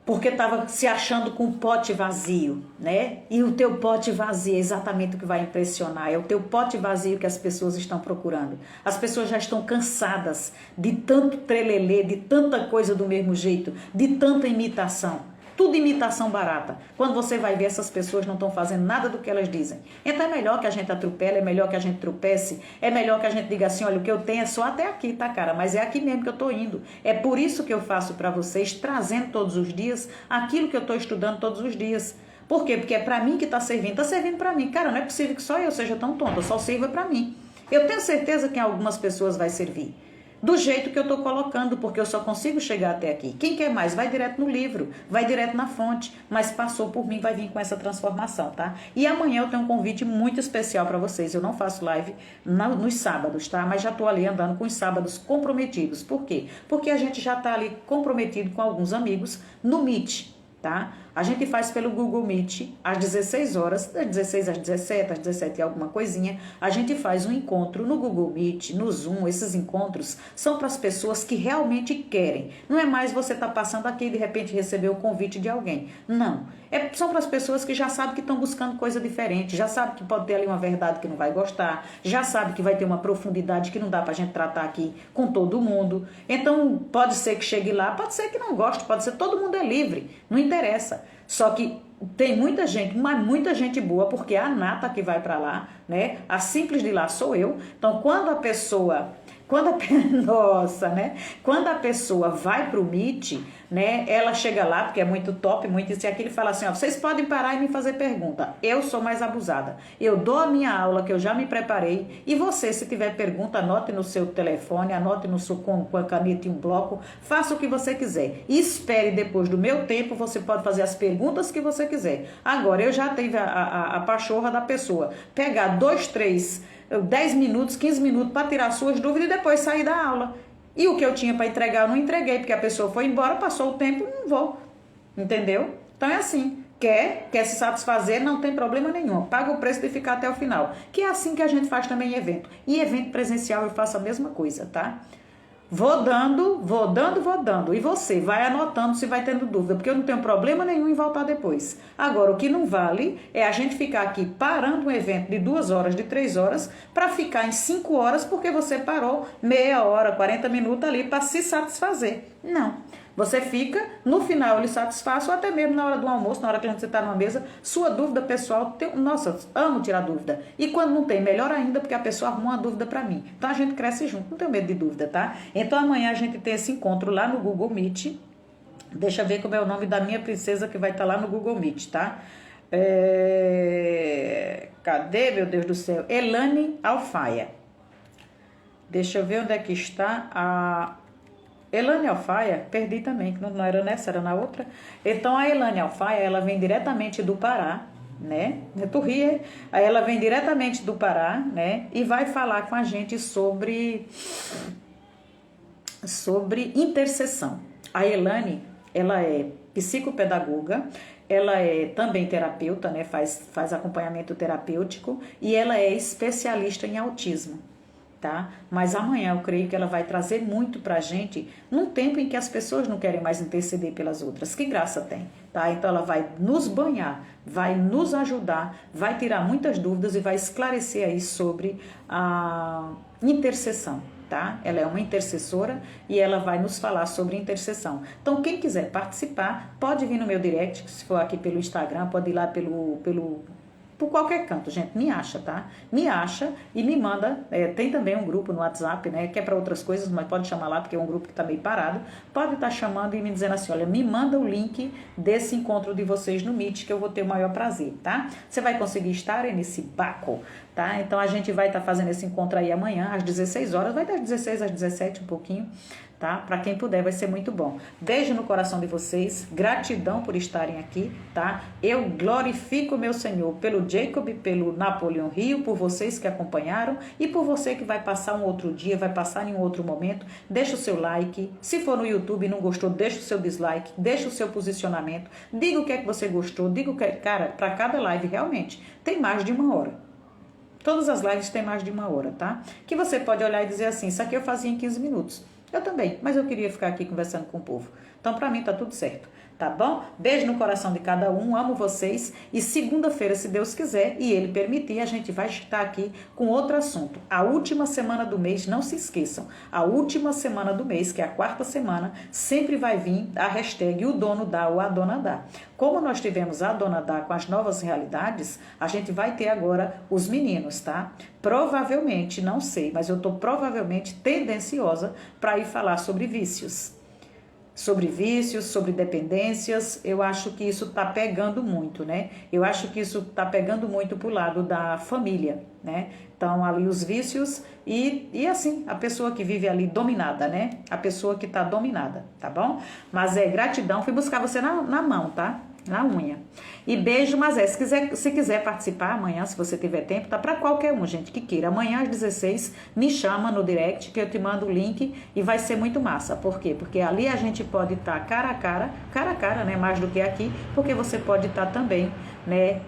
A: porque estava se achando com o pote vazio, né? E o teu pote vazio é exatamente o que vai impressionar, é o teu pote vazio que as pessoas estão procurando. As pessoas já estão cansadas de tanto trelelê, de tanta coisa do mesmo jeito, de tanta imitação. Tudo imitação barata. Quando você vai ver, essas pessoas não estão fazendo nada do que elas dizem. Então é melhor que a gente atropele, é melhor que a gente tropece, é melhor que a gente diga assim, olha, o que eu tenho é só até aqui, tá, cara? Mas é aqui mesmo que eu estou indo. É por isso que eu faço para vocês, trazendo todos os dias aquilo que eu estou estudando todos os dias. Por quê? Porque é para mim que está servindo para mim. Cara, não é possível que só eu seja tão tonta, só sirva para mim. Eu tenho certeza que em algumas pessoas vai servir. Do jeito que eu estou colocando, porque eu só consigo chegar até aqui. Quem quer mais, vai direto no livro, vai direto na fonte, mas passou por mim, vai vir com essa transformação, tá? E amanhã eu tenho um convite muito especial para vocês. Eu não faço live nos sábados, tá? Mas já estou ali andando com os sábados comprometidos. Por quê? Porque a gente já está ali comprometido com alguns amigos no Meet, tá? A gente faz pelo Google Meet às 16 horas, das 16 às 17, às 17 e alguma coisinha. A gente faz um encontro no Google Meet, no Zoom. Esses encontros são para as pessoas que realmente querem. Não é mais você estar passando aqui e de repente receber o convite de alguém. Não. São para as pessoas que já sabem que estão buscando coisa diferente, já sabem que pode ter ali uma verdade que não vai gostar, já sabem que vai ter uma profundidade que não dá para a gente tratar aqui com todo mundo. Então, pode ser que chegue lá, pode ser que não goste, pode ser, todo mundo é livre, não interessa. Só que tem muita gente, mas muita gente boa, porque é a nata que vai para lá, né? A simples de lá sou eu. Então, quando a pessoa nossa, né? Quando a pessoa vai pro Meet, né? Ela chega lá, porque é muito top, muito isso e aquilo, e fala assim, ó, vocês podem parar e me fazer pergunta. Eu sou mais abusada. Eu dou a minha aula, que eu já me preparei, e você, se tiver pergunta, anote no seu telefone, anote no seu, com a caneta e um bloco, faça o que você quiser. E espere depois do meu tempo, você pode fazer as perguntas que você quiser. Agora, eu já tive a pachorra da pessoa pegar 2, 3... 10 minutos, 15 minutos para tirar suas dúvidas e depois sair da aula. E o que eu tinha para entregar, eu não entreguei, porque a pessoa foi embora, passou o tempo, não vou. Entendeu? Então é assim. Quer se satisfazer, não tem problema nenhum. Paga o preço de ficar até o final. Que é assim que a gente faz também em evento. E evento presencial eu faço a mesma coisa, tá? Vou dando. E você vai anotando se vai tendo dúvida, porque eu não tenho problema nenhum em voltar depois. Agora, o que não vale é a gente ficar aqui parando um evento de 2 horas, de 3 horas, para ficar em 5 horas, porque você parou meia hora, 40 minutos ali para se satisfazer. Não. Você fica, no final ele satisfaz, ou até mesmo na hora do almoço, na hora que a gente está numa mesa, sua dúvida pessoal, nossa, amo tirar dúvida. E quando não tem, melhor ainda, porque a pessoa arruma uma dúvida para mim. Então a gente cresce junto, não tenho medo de dúvida, tá? Então amanhã a gente tem esse encontro lá no Google Meet. Deixa eu ver como é o nome da minha princesa que vai estar lá no Google Meet, tá? Cadê, meu Deus do céu? Elane Alfaia. Deixa eu ver onde é que está a... Elane Alfaia, perdi também, que não era nessa, era na outra. Então, a Elane Alfaia, ela vem diretamente do Pará, né? Tu ri, aí ela vem diretamente do Pará, né? E vai falar com a gente sobre intercessão. A Elane, ela é psicopedagoga, ela é também terapeuta, né? Faz acompanhamento terapêutico e ela é especialista em autismo. Tá? Mas amanhã eu creio que ela vai trazer muito pra gente num tempo em que as pessoas não querem mais interceder pelas outras. Que graça tem, tá? Então ela vai nos banhar, vai nos ajudar, vai tirar muitas dúvidas e vai esclarecer aí sobre a intercessão, tá? Ela é uma intercessora e ela vai nos falar sobre intercessão. Então quem quiser participar, pode vir no meu direct, se for aqui pelo Instagram, pode ir lá por qualquer canto, gente, me acha, tá? Me acha e me manda, tem também um grupo no WhatsApp, né, que é para outras coisas, mas pode chamar lá, porque é um grupo que tá meio parado, pode estar chamando e me dizendo assim, olha, me manda o link desse encontro de vocês no Meet, que eu vou ter o maior prazer, tá? Você vai conseguir estar nesse baco, tá? Então a gente vai estar fazendo esse encontro aí amanhã, às 16 horas, vai das 16 às 17 um pouquinho, tá? Para quem puder, vai ser muito bom. Beijo no coração de vocês, gratidão por estarem aqui, tá? Eu glorifico meu Senhor pelo Jacob, pelo Napoleão Hill, por vocês que acompanharam e por você que vai passar um outro dia, vai passar em um outro momento. Deixa o seu like, se for no YouTube e não gostou, deixa o seu dislike, deixa o seu posicionamento, diga o que é que você gostou, diga o que é, cara, para cada live realmente tem mais de 1 hora. Todas as lives têm mais de 1 hora, tá? Que você pode olhar e dizer assim, isso aqui eu fazia em 15 minutos. Eu também, mas eu queria ficar aqui conversando com o povo. Então, para mim, tá tudo certo. Tá bom? Beijo no coração de cada um, amo vocês. E segunda-feira, se Deus quiser e Ele permitir, a gente vai estar aqui com outro assunto. A última semana do mês, não se esqueçam, a última semana do mês, que é a quarta semana, sempre vai vir a hashtag o dono dá ou a dona dá. Como nós tivemos a dona dá com as novas realidades, a gente vai ter agora os meninos, tá? Provavelmente, não sei, mas eu tô provavelmente tendenciosa para ir falar sobre vícios. Sobre vícios, sobre dependências, eu acho que isso está pegando muito, né? Eu acho que isso está pegando muito pro lado da família, né? Então, ali os vícios e assim, a pessoa que vive ali dominada, né? A pessoa que está dominada, tá bom? Mas gratidão, fui buscar você na mão, tá? Na unha. E beijo, mas se quiser participar amanhã, se você tiver tempo, tá para qualquer um, gente, que queira. Amanhã às 16, me chama no direct que eu te mando o link e vai ser muito massa. Por quê? Porque ali a gente pode estar cara a cara, né, mais do que aqui, porque você pode estar também, né,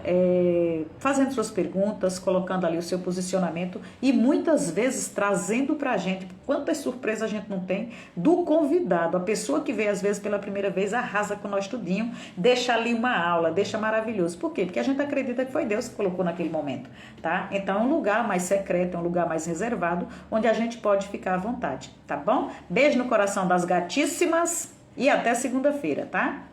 A: fazendo suas perguntas, colocando ali o seu posicionamento e muitas vezes trazendo pra gente, quantas surpresas a gente não tem do convidado, a pessoa que veio às vezes pela primeira vez, arrasa com nós tudinho, deixa ali uma aula, deixa maravilhoso. Por quê? Porque a gente acredita que foi Deus que colocou naquele momento, tá? Então é um lugar mais secreto, é um lugar mais reservado, onde a gente pode ficar à vontade, tá bom? Beijo no coração das gatíssimas e até segunda-feira, tá?